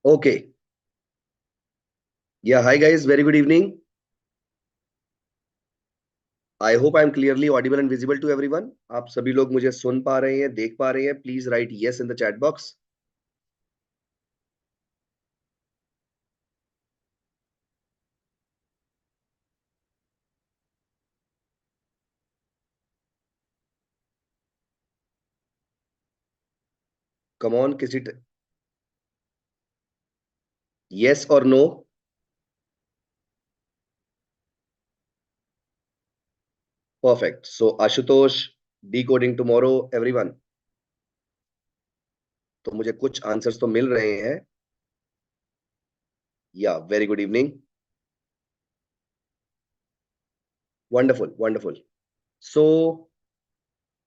Okay. Yeah hi guys, very good evening. I hope I am clearly audible and visible to everyone. आप सभी लोग मुझे सुन पा रहे हैं, देख पा रहे हैं? Please write yes in the chat box. Come on, yes और no? Perfect. So Ashutosh, decoding tomorrow everyone. तो मुझे कुछ आंसर्स तो मिल रहे हैं। Yeah very good evening. Wonderful wonderful. So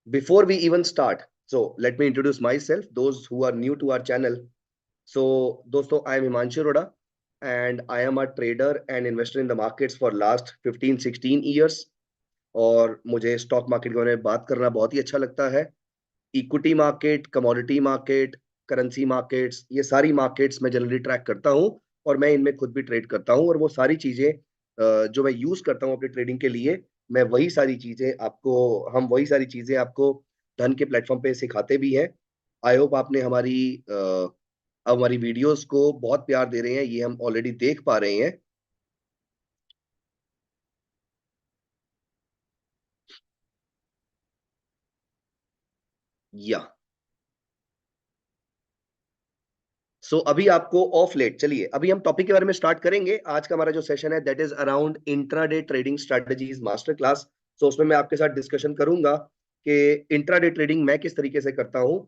before we even start, so let me introduce myself, those who are new to our channel. So दोस्तों, I am Himanshu Roda and I am a trader and investor in the markets for last 15-16 years. और मुझे stock market के बारे में बात करना बहुत ही अच्छा लगता है। Equity market, commodity market, currency markets, ये सारी मार्केट्स मैं जनरली ट्रैक करता हूँ और मैं इनमें खुद भी ट्रेड करता हूँ। और वो सारी चीजें जो मैं यूज करता हूँ अपनी ट्रेडिंग के लिए, मैं वही सारी चीजें आपको हम वही सारी चीजें आपको धन के प्लेटफॉर्म पे सिखाते भी हैं। आई होप आपने हमारी वीडियोस को बहुत प्यार दे रहे हैं, ये हम ऑलरेडी देख पा रहे हैं। या अभी आपको ऑफ लेट, चलिए अभी हम टॉपिक के बारे में स्टार्ट करेंगे। आज का हमारा जो सेशन है that is around intraday trading strategies master class. उसमें मैं आपके साथ डिस्कशन करूंगा कि इंट्राडे ट्रेडिंग मैं किस तरीके से करता हूं,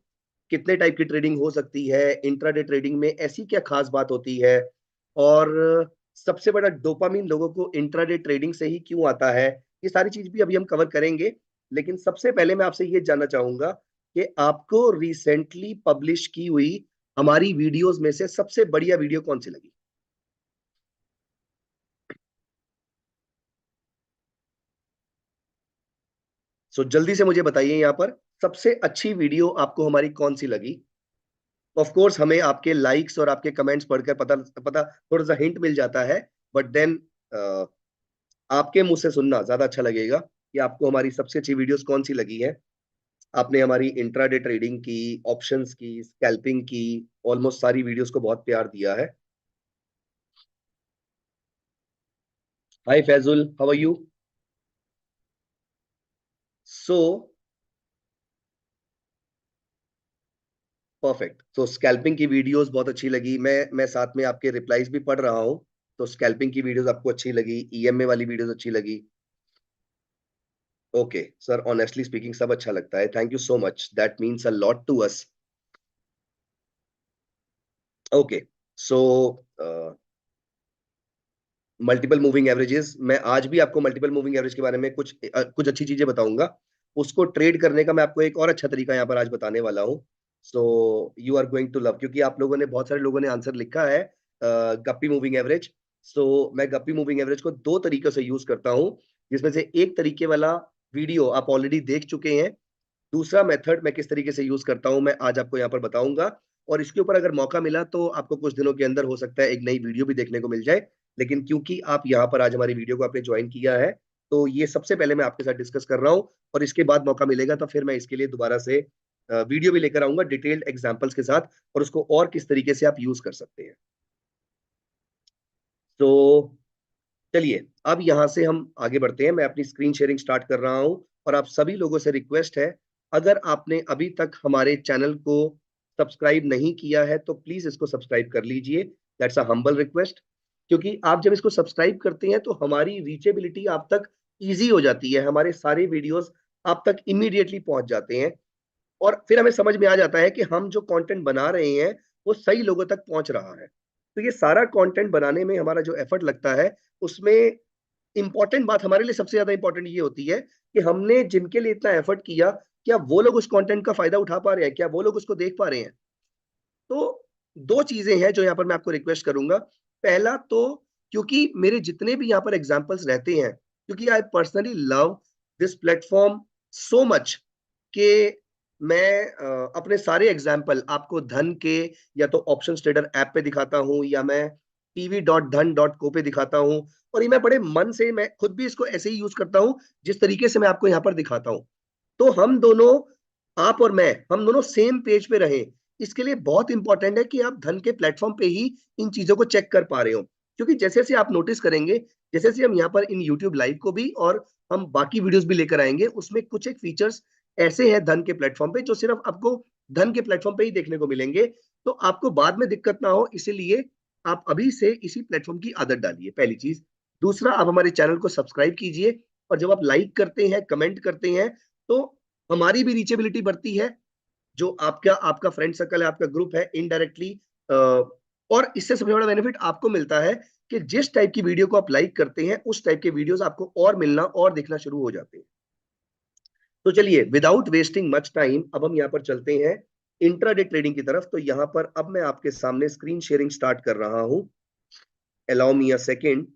कितने टाइप की ट्रेडिंग हो सकती है, इंट्राडे ट्रेडिंग में ऐसी क्या खास बात होती है, और सबसे बड़ा डोपामिन लोगों को इंट्राडे ट्रेडिंग से ही क्यों आता है। ये सारी चीज भी अभी हम कवर करेंगे। लेकिन सबसे पहले मैं आपसे ये जानना चाहूंगा कि आपको रिसेंटली पब्लिश की हुई हमारी वीडियोस में से सबसे बढ़िया वीडियो कौन सी लगी। जल्दी से मुझे बताइए यहाँ पर सबसे अच्छी वीडियो आपको हमारी कौन सी लगी। ऑफ कोर्स हमें आपके लाइक्स और आपके कमेंट्स पढ़कर पता पता थोड़ा सा हिंट मिल जाता है, बट देन आपके मुंह से सुनना ज्यादा अच्छा लगेगा कि आपको हमारी सबसे अच्छी वीडियोस कौन सी लगी है। आपने हमारी इंट्राडे ट्रेडिंग की, ऑप्शंस की, स्कैल्पिंग की, ऑलमोस्ट सारी वीडियोस को बहुत प्यार दिया है। Hi Faizul, how are you? So perfect. तो स्कैल्पिंग की वीडियोस बहुत अच्छी लगी। मैं साथ में आपके रिप्लाईज भी पढ़ रहा हूँ। तो स्कैल्पिंग की वीडियोस आपको अच्छी लगी, ईएमए वाली वीडियोस अच्छी लगी। ओके सर, ऑनेस्टली स्पीकिंग सब अच्छा लगता है, thank you so much, that means a lot to us. Okay. So multiple moving averages, मैं आज भी आपको मल्टीपल मूविंग एवरेज के बारे में कुछ अच्छी चीजें बताऊंगा। उसको ट्रेड करने का मैं आपको एक और अच्छा तरीका यहाँ पर आज बताने वाला हूँ। So you are going to love, क्योंकि आप लोगों ने, बहुत सारे लोगों ने आंसर लिखा है गप्पी मूविंग एवरेज। मैं गप्पी मूविंग एवरेज को दो तरीकों से यूज करता हूँ, जिसमें से एक तरीके वाला वीडियो आप ऑलरेडी देख चुके हैं। दूसरा मेथड मैं किस तरीके से यूज करता हूं, मैं आज आपको यहाँ पर बताऊंगा। और इसके ऊपर अगर मौका मिला तो आपको कुछ दिनों के अंदर हो सकता है एक नई वीडियो भी देखने को मिल जाए। लेकिन क्योंकि आप यहाँ पर आज हमारी वीडियो को आपने ज्वाइन किया है, तो ये सबसे पहले मैं आपके साथ डिस्कस कर रहा हूँ। और इसके बाद मौका मिलेगा तो फिर मैं इसके लिए दोबारा से वीडियो भी लेकर आऊंगा डिटेल्ड एग्जाम्पल्स के साथ, और उसको और किस तरीके से आप यूज कर सकते हैं। तो चलिए अब यहाँ से हम आगे बढ़ते हैं। मैं अपनी स्क्रीन शेयरिंग स्टार्ट कर रहा हूँ और आप सभी लोगों से रिक्वेस्ट है, अगर आपने अभी तक हमारे चैनल को सब्सक्राइब नहीं किया है तो प्लीज इसको सब्सक्राइब कर लीजिए। That's a humble request. क्योंकि आप जब इसको सब्सक्राइब करते हैं तो हमारी रीचेबिलिटी आप तक इजी हो जाती है, हमारे सारे वीडियोस आप तक इमीडिएटली पहुंच जाते हैं। और फिर हमें समझ में आ जाता है कि हम जो कंटेंट बना रहे हैं वो सही लोगों तक पहुंच रहा है। तो ये सारा कंटेंट बनाने में हमारा जो एफर्ट लगता है, उसमें इंपॉर्टेंट बात हमारे लिए सबसे ज्यादा इंपॉर्टेंट ये होती है कि हमने जिनके लिए इतना एफर्ट किया, क्या वो लोग उस कंटेंट का फायदा उठा पा रहे हैं, क्या वो लोग उसको देख पा रहे हैं। तो दो चीजें हैं जो यहाँ पर मैं आपको रिक्वेस्ट करूंगा। पहला तो क्योंकि मेरे जितने भी यहाँ पर एग्जाम्पल्स रहते हैं, क्योंकि I personally love this platform so much कि मैं अपने सारे एग्जाम्पल आपको धन के या तो ऑप्शन ट्रेडर ऐप पे दिखाता हूँ, या मैं tv.dhan.co पे दिखाता हूँ। और ये मैं बड़े मन से, मैं खुद भी इसको ऐसे ही यूज करता हूँ जिस तरीके से मैं आपको यहाँ पर दिखाता हूँ। तो हम दोनों, आप और मैं, हम दोनों सेम पेज पे रहें, इसके लिए बहुत इंपॉर्टेंट है कि आप धन के प्लेटफॉर्म पे ही इन चीजों को चेक कर पा रहे हो। क्योंकि जैसे जैसे आप नोटिस करेंगे, जैसे जैसे हम यहाँ पर इन यूट्यूब लाइव को भी और हम बाकी वीडियोस भी लेकर आएंगे, उसमें कुछ एक फीचर्स ऐसे हैं धन के प्लेटफॉर्म पे जो सिर्फ आपको धन के प्लेटफॉर्म पे ही देखने को मिलेंगे। तो आपको बाद में दिक्कत ना हो, इसीलिए आप अभी से इसी प्लेटफॉर्म की आदत डालिए, पहली चीज। दूसरा, आप हमारे चैनल को सब्सक्राइब कीजिए, और जब आप लाइक करते हैं, कमेंट करते हैं, तो हमारी भी रीचेबिलिटी बढ़ती है। जो आपका आपका फ्रेंड सर्कल है, आपका ग्रुप है, इनडायरेक्टली। और इससे सबसे बड़ा बेनिफिट आपको मिलता है कि जिस टाइप की वीडियो को आप लाइक करते हैं, उस टाइप के वीडियोस आपको और मिलना और दिखना शुरू हो जाते हैं। तो चलिए, विदाउट वेस्टिंग मच टाइम, अब हम यहाँ पर चलते हैं इंट्राडे ट्रेडिंग की तरफ। तो यहाँ पर अब मैं आपके सामने स्क्रीन शेयरिंग स्टार्ट कर रहा हूं। Allow me a second.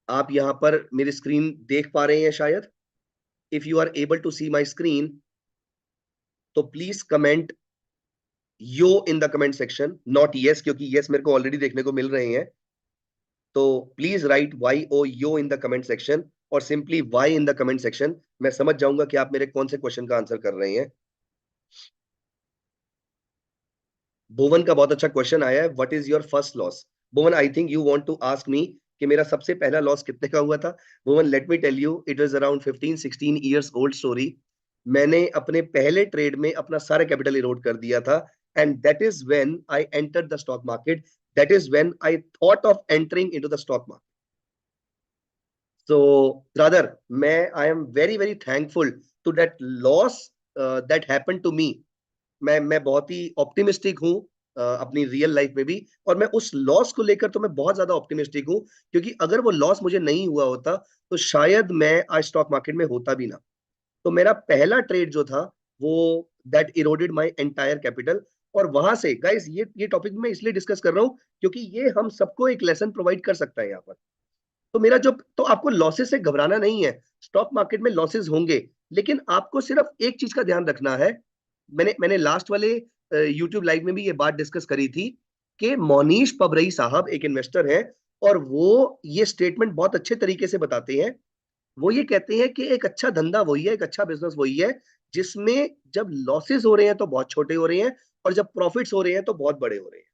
आप यहाँ पर मेरी स्क्रीन देख पा रहे हैं शायद। If you are able to see my screen, तो please comment yo in the comment section, not yes, क्योंकि यस मेरे को ऑलरेडी देखने को मिल रहे हैं। तो please write Y O yo in the comment section, और simply Y in the comment section. मैं समझ जाऊंगा कि आप मेरे कौन से क्वेश्चन का आंसर कर रहे हैं। भुवन का बहुत अच्छा क्वेश्चन आया है, what is your first loss. Bhuvan, I think you want to ask me कि मेरा सबसे पहला लॉस कितने का हुआ था। Bhuvan, let me tell you, it was around 15-16 years old story. मैंने अपने पहले ट्रेड में अपना सारा कैपिटल इरोड कर दिया था, and that is when I entered the stock market. That is when I thought of entering into the stock market. So brother, मैं I am very very thankful to that loss that happened to me. मैं बहुत ही optimistic हूँ अपनी real life में भी, और मैं उस लॉस को लेकर तो मैं बहुत ज्यादा ऑप्टिमिस्टिक हूँ, क्योंकि अगर वो लॉस मुझे नहीं हुआ होता तो शायद मैं आज स्टॉक मार्केट में होता भी ना। तो मेरा पहला ट्रेड जो था, वो that eroded my entire capital. और वहां से गाइस, ये टॉपिक मैं इसलिए डिस्कस कर रहा हूँ क्योंकि ये हम सबको एक लेसन प्रोवाइड कर सकता है यहाँ पर। तो मेरा जो, तो आपको लॉसेस से घबराना नहीं है। स्टॉक मार्केट में लॉसेस होंगे, लेकिन आपको सिर्फ एक चीज का ध्यान रखना है। मैंने लास्ट वाले यूट्यूब लाइव में भी ये बात डिस्कस करी थी कि मोनीश पबरई साहब एक इन्वेस्टर हैं, और वो ये स्टेटमेंट बहुत अच्छे तरीके से बताते हैं। वो ये कहते हैं कि एक अच्छा धंधा वही है, एक अच्छा बिजनेस वही है, जिसमें जब लॉसेस हो रहे हैं तो बहुत छोटे हो रहे हैं, और जब प्रॉफिट्स हो रहे हैं तो बहुत बड़े हो रहे हैं।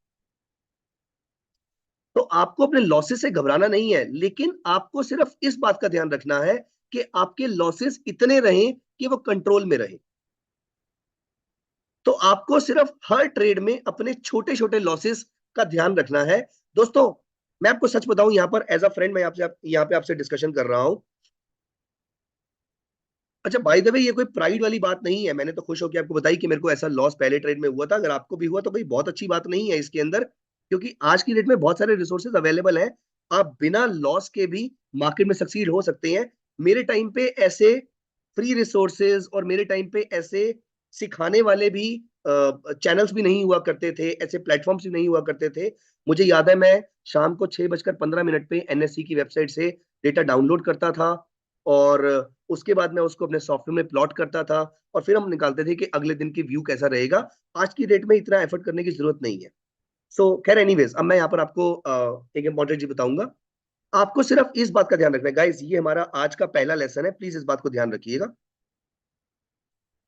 तो आपको अपने लॉसेस से घबराना नहीं है, लेकिन आपको सिर्फ इस बात का ध्यान रखना है कि आपके लॉसेस इतने रहें कि वो कंट्रोल में रहे। तो आपको सिर्फ हर ट्रेड में अपने छोटे छोटे लॉसेस का ध्यान रखना है। दोस्तों, मैं आपको सच बताऊं, यहां पर एज अ फ्रेंड मैं आपसे यहां पे आपसे डिस्कशन कर रहा हूं। अच्छा, बाय द वे, ये कोई प्राइड वाली बात नहीं है। मैंने तो खुश होकर आपको बताई कि मेरे को ऐसा लॉस पहले ट्रेड में हुआ था। अगर आपको भी हुआ तो भाई बहुत अच्छी बात नहीं है इसके अंदर, क्योंकि आज की डेट में बहुत सारे रिसोर्सेज अवेलेबल हैं। आप बिना लॉस के भी मार्केट में सक्सीड हो सकते हैं। मेरे टाइम पे ऐसे फ्री रिसोर्सेज और मेरे टाइम पे ऐसे सिखाने वाले भी चैनल्स भी नहीं हुआ करते थे, ऐसे प्लेटफॉर्म्स भी नहीं हुआ करते थे। मुझे याद है, मैं शाम को 6:15 पे एनएससी की वेबसाइट से डेटा डाउनलोड करता था, और उसके बाद मैं उसको अपने सॉफ्टवेयर में प्लॉट करता था, और फिर हम निकालते थे कि अगले दिन की व्यू कैसा रहेगा। आज की डेट में इतना एफर्ट करने की जरूरत नहीं है। सो खैर, एनीवेज, अब मैं यहाँ पर आपको एक इंपॉर्टेंट चीज बताऊंगा। आपको सिर्फ इस बात का ध्यान रखना है गाइस, ये हमारा आज का पहला लेसन है, प्लीज इस बात को ध्यान रखिएगा।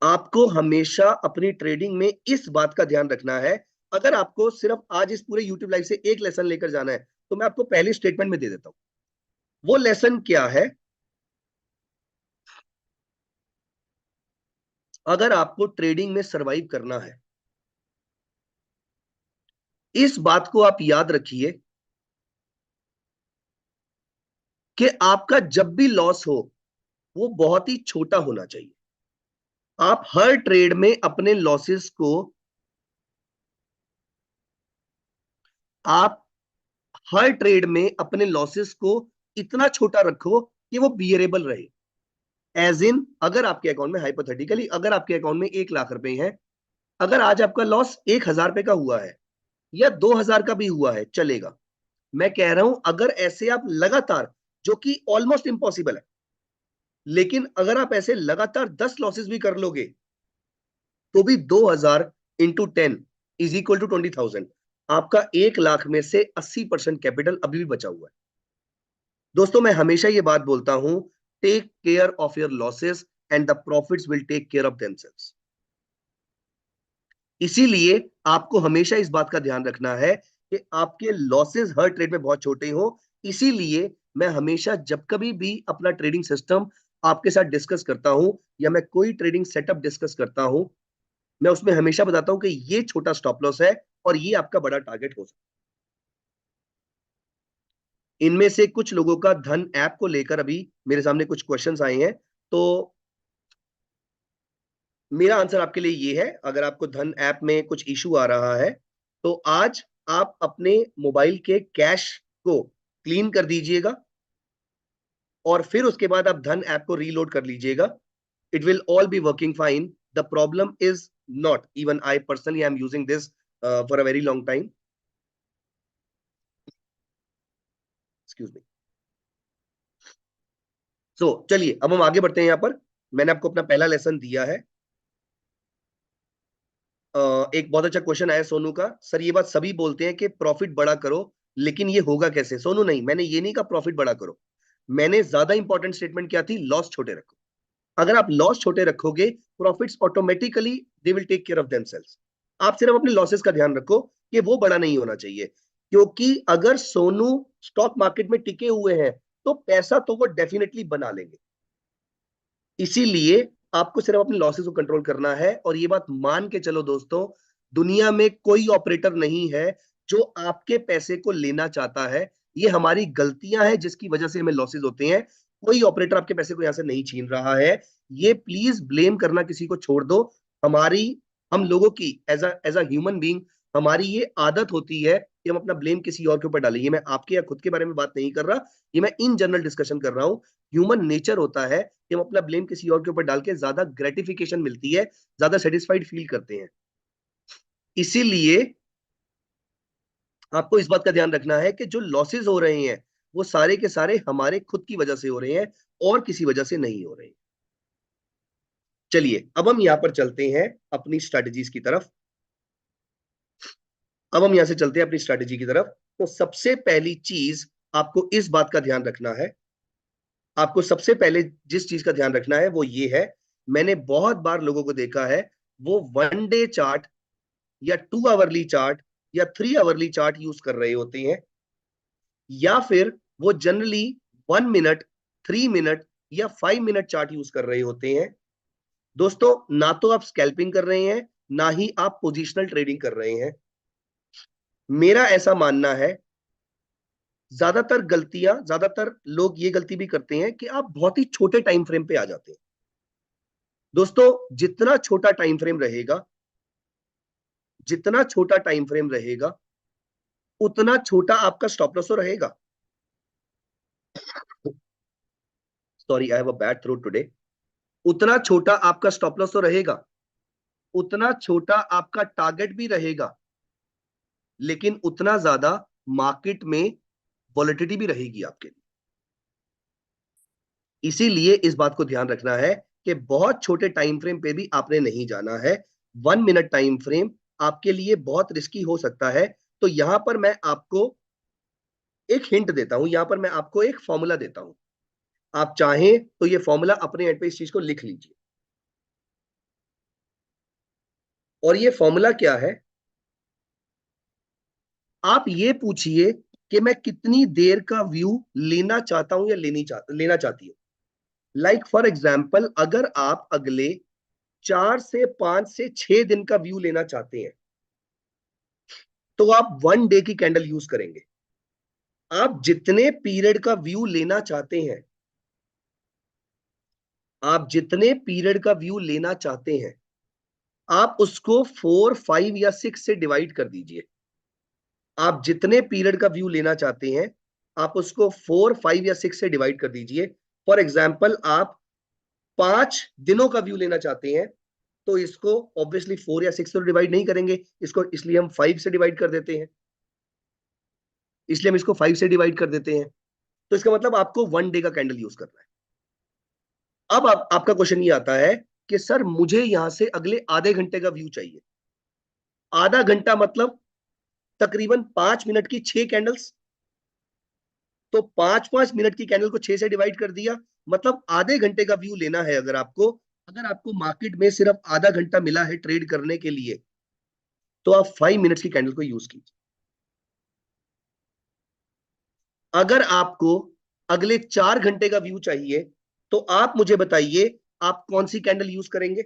आपको हमेशा अपनी ट्रेडिंग में इस बात का ध्यान रखना है। अगर आपको सिर्फ आज इस पूरे यूट्यूब लाइव से एक लेसन लेकर जाना है, तो मैं आपको पहले स्टेटमेंट में दे देता हूं। वो लेसन क्या है? अगर आपको ट्रेडिंग में सरवाइव करना है, इस बात को आप याद रखिए कि आपका जब भी लॉस हो, वो बहुत ही छोटा होना चाहिए। आप हर ट्रेड में अपने लॉसेस को, आप हर ट्रेड में अपने लॉसेस को इतना छोटा रखो कि वो बियरेबल रहे। एज इन, अगर आपके अकाउंट में, हाइपोथेटिकली अगर आपके अकाउंट में 1 लाख रुपए हैं, अगर आज आपका लॉस 1,000 रुपए का हुआ है या 2,000 का भी हुआ है, चलेगा। मैं कह रहा हूं अगर ऐसे आप लगातार, जो कि ऑलमोस्ट इम्पॉसिबल है, लेकिन अगर आप ऐसे लगातार 10 लॉसेस भी कर लोगे तो भी 2,000 इंटू 10 इज इक्वल टू 20,000। आपका 1 लाख में से 80% कैपिटल अभी भी बचा हुआ है। दोस्तों मैं हमेशा ये बात बोलता हूं, take care of your losses and the profits will take care of themselves. इसीलिए आपको हमेशा इस बात का ध्यान रखना है कि आपके लॉसेस हर ट्रेड में बहुत छोटे हो। इसीलिए मैं हमेशा जब कभी भी अपना ट्रेडिंग सिस्टम आपके साथ डिस्कस करता हूं या मैं कोई ट्रेडिंग सेटअप डिस्कस करता हूं, मैं उसमें हमेशा बताता हूं कि ये छोटा स्टॉप लॉस है और ये आपका बड़ा टारगेट हो सकता है। इनमें से कुछ लोगों का धन ऐप को लेकर अभी मेरे सामने कुछ क्वेश्चंस आए हैं, तो मेरा आंसर आपके लिए ये है, अगर आपको धन ऐप में कुछ इशू आ रहा है तो आज आप अपने मोबाइल के कैश को क्लीन कर दीजिएगा और फिर उसके बाद आप धन ऐप को रीलोड कर लीजिएगा। It will all be working fine. The problem is not, even I personally I am using this for a very long time. Excuse me. So चलिए अब हम आगे बढ़ते हैं। यहाँ पर मैंने आपको अपना पहला लेसन दिया है। एक बहुत अच्छा क्वेश्चन आया सोनू का, सर ये बात सभी बोलते हैं कि प्रॉफिट बड़ा करो, लेकिन ये होगा कैसे? सोनू नहीं, मैंने ये नहीं कहा प्रॉफिट बड़ा करो। मैंने ज्यादा इंपॉर्टेंट स्टेटमेंट क्या थी, लॉस छोटे रखो। अगर आप लॉस छोटे रखोगे, profits automatically they will take care of themselves. आप सिर्फ अपने लॉसेस का ध्यान रखो कि वो बड़ा नहीं होना चाहिए, क्योंकि अगर सोनू स्टॉक मार्केट में टिके हुए हैं तो पैसा तो वो डेफिनेटली बना लेंगे। इसीलिए आपको सिर्फ अपने लॉसेस को कंट्रोल करना है। और ये बात मान के चलो दोस्तों, दुनिया में कोई ऑपरेटर नहीं है जो आपके पैसे को लेना चाहता है। ये हमारी गलतियां हैं जिसकी वजह से हमें लॉसेस होते हैं। कोई ऑपरेटर आपके पैसे को यहां से नहीं छीन रहा है। ये प्लीज ब्लेम करना किसी को छोड़ दो। हमारी, हम लोगों की एज अ ह्यूमन बीइंग हमारी ये आदत होती है कि हम अपना ब्लेम किसी और के ऊपर डालें। ये मैं आपके या खुद के बारे में बात नहीं कर रहा, ये मैं इन जनरल डिस्कशन कर रहा हूं। ह्यूमन नेचर होता है कि हम अपना ब्लेम किसी और के ऊपर डाल के ज्यादा ग्रेटिफिकेशन मिलती है, ज्यादा सेटिस्फाइड फील करते हैं। इसीलिए आपको इस बात का ध्यान रखना है कि जो लॉसेस हो रहे हैं वो सारे के सारे हमारे खुद की वजह से हो रहे हैं और किसी वजह से नहीं हो रहे हैं। चलिए अब हम यहां पर चलते हैं अपनी स्ट्रेटजीज की तरफ। अब हम यहां से चलते हैं अपनी स्ट्रेटजी की तरफ। तो सबसे पहली चीज आपको इस बात का ध्यान रखना है, आपको सबसे पहले जिस चीज का ध्यान रखना है वो ये है, मैंने बहुत बार लोगों को देखा है वो 1 डे चार्ट या 2 आवरली चार्ट या 3 आवरली चार्ट यूज कर रहे होते हैं, या फिर वो जनरली 1 मिनट, 3 मिनट या 5 मिनट चार्ट यूज कर रहे होते हैं। दोस्तों ना तो आप स्कैल्पिंग कर रहे हैं, ना ही आप पोजिशनल ट्रेडिंग कर रहे हैं। मेरा ऐसा मानना है, ज्यादातर लोग ये गलती भी करते हैं कि आप बहुत ही छोटे टाइम फ्रेम पे आ जाते हैं। दोस्तों जितना छोटा टाइम फ्रेम रहेगा, जितना छोटा टाइम फ्रेम रहेगा उतना छोटा आपका स्टॉप लॉस रहेगा। Sorry, I have a bad throat today. उतना छोटा आपका स्टॉप लॉस तो रहेगा, उतना छोटा आपका टारगेट भी रहेगा, लेकिन उतना ज्यादा मार्केट में वॉलेटिलिटी भी रहेगी आपके लिए। इसीलिए इस बात को ध्यान रखना है कि बहुत छोटे टाइम फ्रेम पे भी आपने नहीं जाना है। 1 मिनट टाइम फ्रेम आपके लिए बहुत रिस्की हो सकता है। तो यहां पर मैं आपको एक हिंट देता हूं, यहां पर मैं आपको एक फॉर्मूला देता हूं। आप चाहें तो ये फॉर्मूला अपने एंड पे इस चीज को लिख लीजिए। और ये फॉर्मूला क्या है, आप ये पूछिए कि मैं कितनी देर का व्यू लेना चाहता हूं या लेना चाहती हूं। लाइक फॉर एग्जाम्पल, अगर आप अगले 4 से 5 से 6 दिन का व्यू लेना चाहते हैं तो आप 1 डे की कैंडल यूज करेंगे। आप जितने पीरियड का व्यू लेना चाहते हैं, आप जितने पीरियड का व्यू लेना चाहते हैं, आप उसको 4, 5 या 6 से डिवाइड कर दीजिए। आप जितने पीरियड का व्यू लेना चाहते हैं, आप उसको 4, 5 या 6 से डिवाइड कर दीजिए। फॉर एग्जाम्पल आप 5 दिनों का व्यू लेना चाहते हैं, तो इसको ऑब्वियसली 4 या 6 से डिवाइड नहीं करेंगे इसको, इसलिए हम 5 से डिवाइड कर देते हैं, इसलिए हम इसको 5 से डिवाइड कर देते हैं। तो इसका मतलब आपको 1 डे का कैंडल यूज करना है। अब आपका क्वेश्चन ये आता है कि सर मुझे यहां से अगले आधे घंटे का व्यू चाहिए। आधा घंटा मतलब तकरीबन 5 मिनट की 6 कैंडल्स। तो 5-5 मिनट की कैंडल को 6 से डिवाइड कर दिया, मतलब आधे घंटे का व्यू लेना है अगर आपको मार्केट में सिर्फ आधा घंटा मिला है ट्रेड करने के लिए, तो आप 5 मिनट्स की कैंडल को यूज कीजिए। अगर आपको अगले 4 घंटे का व्यू चाहिए, तो आप मुझे बताइए आप कौन सी कैंडल यूज करेंगे।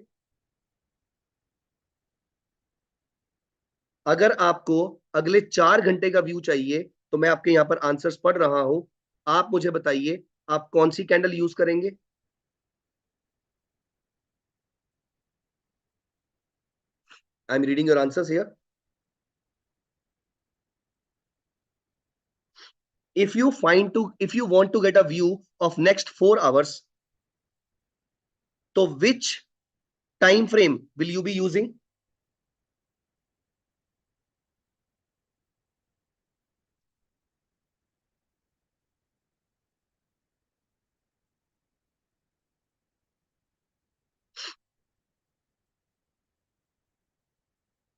अगर आपको अगले 4 घंटे का व्यू चाहिए, तो मैं आपके यहां पर आंसर्स पढ़ रहा हूं, आप मुझे बताइए आप कौन सी कैंडल यूज करेंगे। I am reading your answers here. If you want to get a view of next 4 hours, so which time frame will you be using?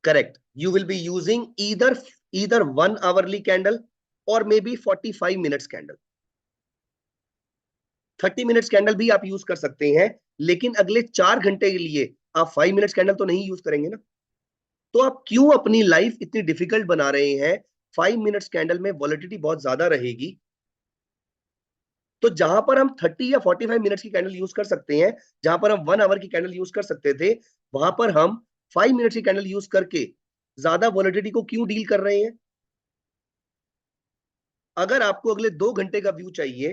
Correct. You will be using either 1 hourly candle or maybe 45 minutes candle. 30 minutes candle भी आप use कर सकते हैं, लेकिन अगले 4 घंटे के लिए आप 5 मिनट्स कैंडल तो नहीं यूज करेंगे ना। तो आप क्यों अपनी लाइफ इतनी डिफिकल्ट बना रहे हैं। 5 मिनट्स कैंडल में वॉलेटिलिटी बहुत ज्यादा रहेगी। तो जहां पर हम 30 या 45 मिनट्स की कैंडल यूज कर सकते हैं, जहां पर हम 1 आवर की कैंडल यूज कर सकते थे, वहां पर हम 5 मिनट्स की कैंडल यूज करके ज्यादा वॉलेटिलिटी को क्यों डील कर रहे हैं। अगर आपको अगले 2 घंटे का व्यू चाहिए,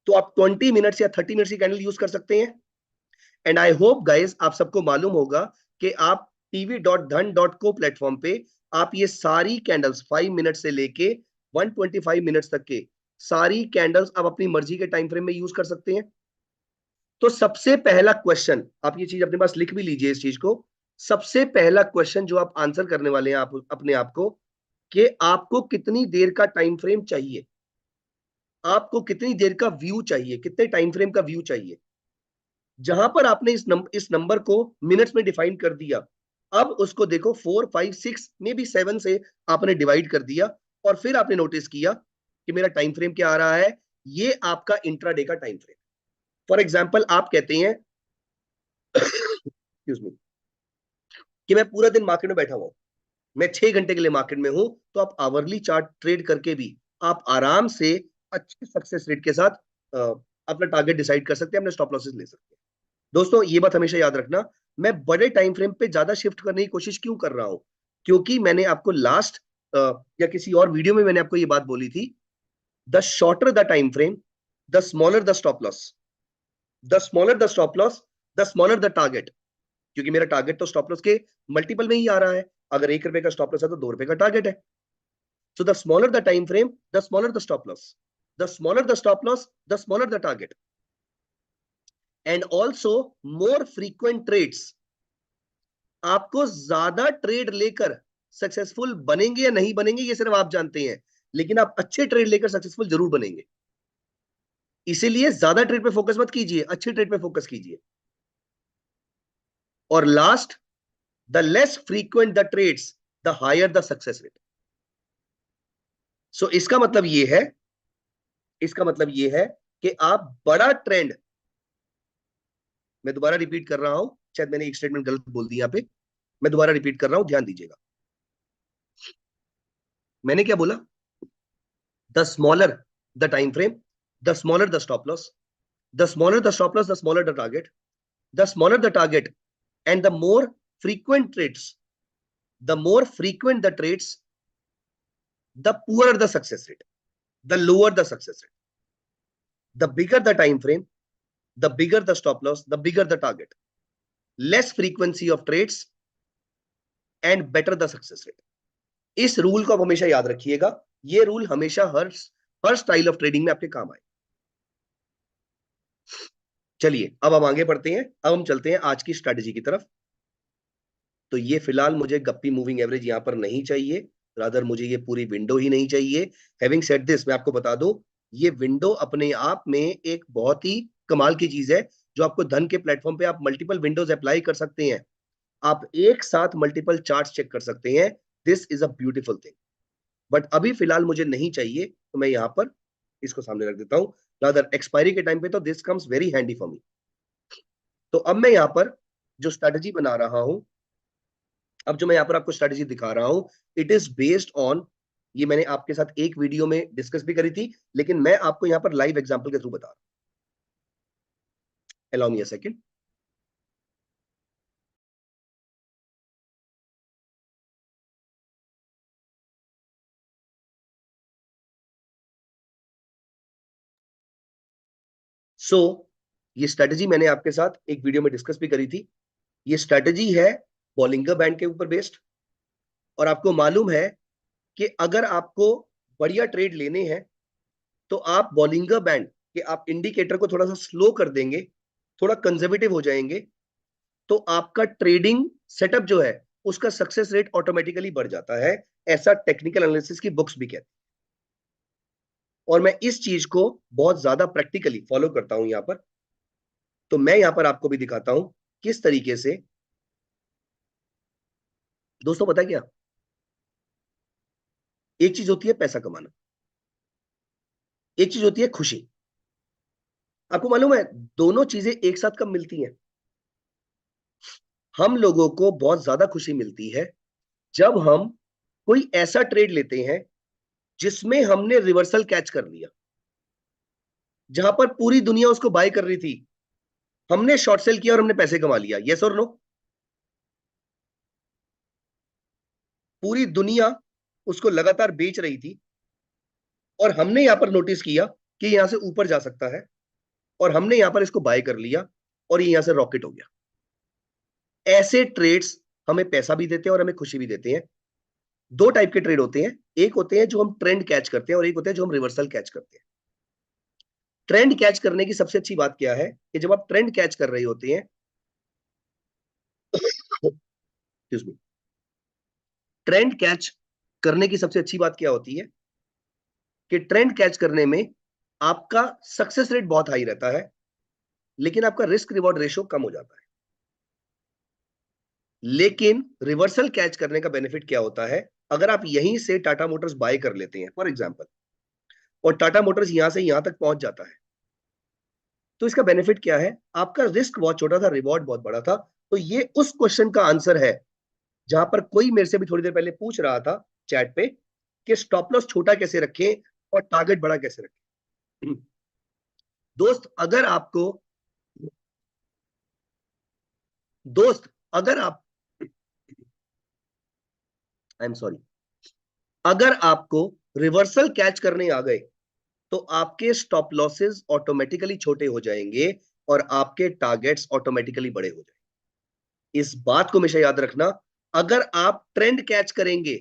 तो आप 20 मिनट्स या 30 मिनट्स की कैंडल यूज कर सकते हैं। एंड आई होप गाइस आप सबको मालूम होगा कि आप tv.dhan.co प्लेटफॉर्म पे आप ये सारी कैंडल्स 5 मिनट से लेके 125 मिनट्स तक के सारी कैंडल्स आप अपनी मर्जी के टाइम फ्रेम में यूज कर सकते हैं। तो सबसे पहला क्वेश्चन, आप ये चीज अपने पास लिख भी लीजिए इस चीज को। सबसे पहला क्वेश्चन जो आप आंसर करने वाले हैं आप अपने आप को, कि आपको कितनी देर का टाइम फ्रेम चाहिए, आपको कितनी देर का व्यू चाहिए, कितने टाइम फ्रेम का व्यू चाहिए। जहां पर आपने इस नंबर को मिनट्स में डिफाइन कर दिया, अब उसको देखो 4, 5, 6 में भी 7 से आपने डिवाइड कर दिया, और फिर आपने नोटिस किया कि मेरा टाइम फ्रेम क्या आ रहा है, ये आपका इंट्राडे का टाइम फ्रेम। फॉर एग्जाम्पल आप कहते हैं एक्सक्यूज मी, कि मैं पूरा दिन मार्केट में बैठा हुआ हूं, मैं 6 घंटे के लिए मार्केट में हूं, तो आप आवरली चार्ट ट्रेड करके भी आप आराम से अच्छे सक्सेस रेट के साथ अपना टारगेट डिसाइड कर सकते हैं, अपने स्टॉप लॉसेस ले सकते हैं। दोस्तों ये बात हमेशा याद रखना, मैं बड़े टाइम फ्रेम पे ज्यादा शिफ्ट करने की कोशिश क्यों कर रहा हूं, क्योंकि मैंने आपको लास्ट या किसी और वीडियो में मैंने आपको ये बात बोली थी, the shorter the time frame, the smaller the stop loss, the smaller the stop loss, the smaller the target. क्योंकि मेरा टारगेट तो स्टॉप लॉस के मल्टीपल में ही आ रहा है, अगर ₹1 का स्टॉप लॉस है तो ₹2 का टारगेट है। So the smaller the time frame, the smaller the stop loss, the smaller the stop loss, the smaller the target. And also more frequent trades, आपको ज्यादा ट्रेड लेकर सक्सेसफुल बनेंगे या नहीं बनेंगे ये सिर्फ आप जानते हैं, लेकिन आप अच्छे ट्रेड लेकर सक्सेसफुल जरूर बनेंगे। इसीलिए ज्यादा ट्रेड पे फोकस मत कीजिए, अच्छे ट्रेड पे फोकस कीजिए। और last, the less frequent the trades, the higher the success rate. So इसका मतलब ये है कि आप बड़ा ट्रेंड, मैं दोबारा रिपीट कर रहा हूं, शायद मैंने एक स्टेटमेंट गलत बोल दी यहां पे, मैं दोबारा रिपीट कर रहा हूं, ध्यान दीजिएगा। मैंने क्या बोला, the smaller the time frame, the smaller the stop loss, the smaller the stop loss, the smaller the target, the smaller the target, and the more frequent trades, the more frequent the trades, the poorer the success rate, the lower the success rate. The bigger the time frame, the bigger the stop loss, the bigger the target, less frequency of trades and better the success rate. इस rule को आप हमेशा याद रखिएगा। ये rule हमेशा हर हर style of trading में आपके काम आए। चलिए अब हम आगे बढ़ते हैं, अब हम चलते हैं आज की स्ट्रेटेजी की तरफ। तो ये फिलहाल मुझे गप्पी मूविंग एवरेज यहां पर नहीं चाहिए, रादर मुझे ये पूरी विंडो ही नहीं चाहिए। हैविंग सेड दिस, मैं आपको बता दूं, ये विंडो अपने आप में एक बहुत ही कमाल की चीज है, जो आपको धन के प्लेटफॉर्म पे आप मल्टीपल विंडोज अप्लाई कर सकते हैं, आप एक साथ मल्टीपल चार्ट्स चेक कर सकते हैं। This is a beautiful thing, but अभी फिलहाल मुझे नहीं चाहिए, तो मैं यहां पर इसको सामने रख देता हूं। रादर एक्सपायरी के टाइम पे तो this comes very handy for me. तो अब मैं यहां पर जो स्ट्रेटेजी बना रहा हूं, अब जो मैं यहाँ पर आपको स्ट्रेटेजी दिखा रहा हूं, इट इज बेस्ड ऑन, ये मैंने आपके साथ एक वीडियो में डिस्कस भी करी थी, लेकिन मैं आपको यहाँ पर लाइव एग्जांपल के थ्रू बता रहा हूं। Allow me a second. सो ये स्ट्रेटेजी मैंने आपके साथ एक वीडियो में डिस्कस भी करी थी। ये स्ट्रेटेजी है बॉलिंगर बैंड के ऊपर बेस्ड, और आपको मालूम है कि अगर आपको बढ़िया ट्रेड लेने हैं, तो आप बॉलिंगर बैंड के आप इंडिकेटर को थोड़ा सा स्लो कर देंगे, थोड़ा कंजर्वेटिव हो जाएंगे, तो आपका ट्रेडिंग सेटअप जो है उसका सक्सेस रेट ऑटोमेटिकली बढ़ जाता है। ऐसा टेक्निकल एनालिसिस की बुक्स भी कहती हैं, और मैं इस चीज को बहुत ज्यादा प्रैक्टिकली फॉलो करता हूं यहां पर। तो मैं यहां पर आपको भी दिखाता हूं किस तरीके से। दोस्तों पता है क्या, एक चीज होती है पैसा कमाना, एक चीज होती है खुशी। आपको मालूम है दोनों चीजें एक साथ कब मिलती हैं? हम लोगों को बहुत ज्यादा खुशी मिलती है जब हम कोई ऐसा ट्रेड लेते हैं जिसमें हमने रिवर्सल कैच कर लिया, जहां पर पूरी दुनिया उसको बाय कर रही थी, हमने शॉर्ट सेल किया और हमने पैसे कमा लिया। यस और नो? पूरी दुनिया उसको लगातार बेच रही थी, और हमने यहां पर नोटिस किया कि यहां से ऊपर जा सकता है, और हमने यहां पर इसको बाय कर लिया, और ये यहां से रॉकेट हो गया। ऐसे ट्रेड्स हमें पैसा भी देते हैं और हमें खुशी भी देते हैं। दो टाइप के ट्रेड होते हैं, एक होते हैं जो हम ट्रेंड कैच करते हैं, और एक होते हैं जो हम रिवर्सल कैच करते हैं। ट्रेंड कैच करने की सबसे अच्छी बात क्या है कि जब आप ट्रेंड कैच कर रहे होते हैं, एक्सक्यूज मी, ट्रेंड कैच करने की सबसे अच्छी बात क्या होती है कि ट्रेंड कैच करने में आपका सक्सेस रेट बहुत हाई रहता है, लेकिन आपका रिस्क रिवॉर्ड रेशियो कम हो जाता है। लेकिन रिवर्सल कैच करने का बेनिफिट क्या होता है, अगर आप यहीं से टाटा मोटर्स बाय कर लेते हैं फॉर एग्जांपल, और टाटा मोटर्स यहां से यहां तक पहुंच जाता है, तो इसका बेनिफिट क्या है? आपका रिस्क बहुत छोटा था, रिवॉर्ड बहुत बड़ा था। तो ये उस क्वेश्चन का आंसर है जहां पर कोई मेरे से भी थोड़ी देर पहले पूछ रहा था चैट पे कि स्टॉप लॉस छोटा कैसे रखें और टारगेट बड़ा कैसे रखें। दोस्त अगर आपको दोस्त अगर आप आई एम सॉरी, अगर आपको रिवर्सल कैच करने आ गए, तो आपके स्टॉप लॉसेस ऑटोमेटिकली छोटे हो जाएंगे, और आपके टारगेट्स ऑटोमेटिकली बड़े हो जाएंगे। इस बात को हमेशा याद रखना। अगर आप ट्रेंड कैच करेंगे,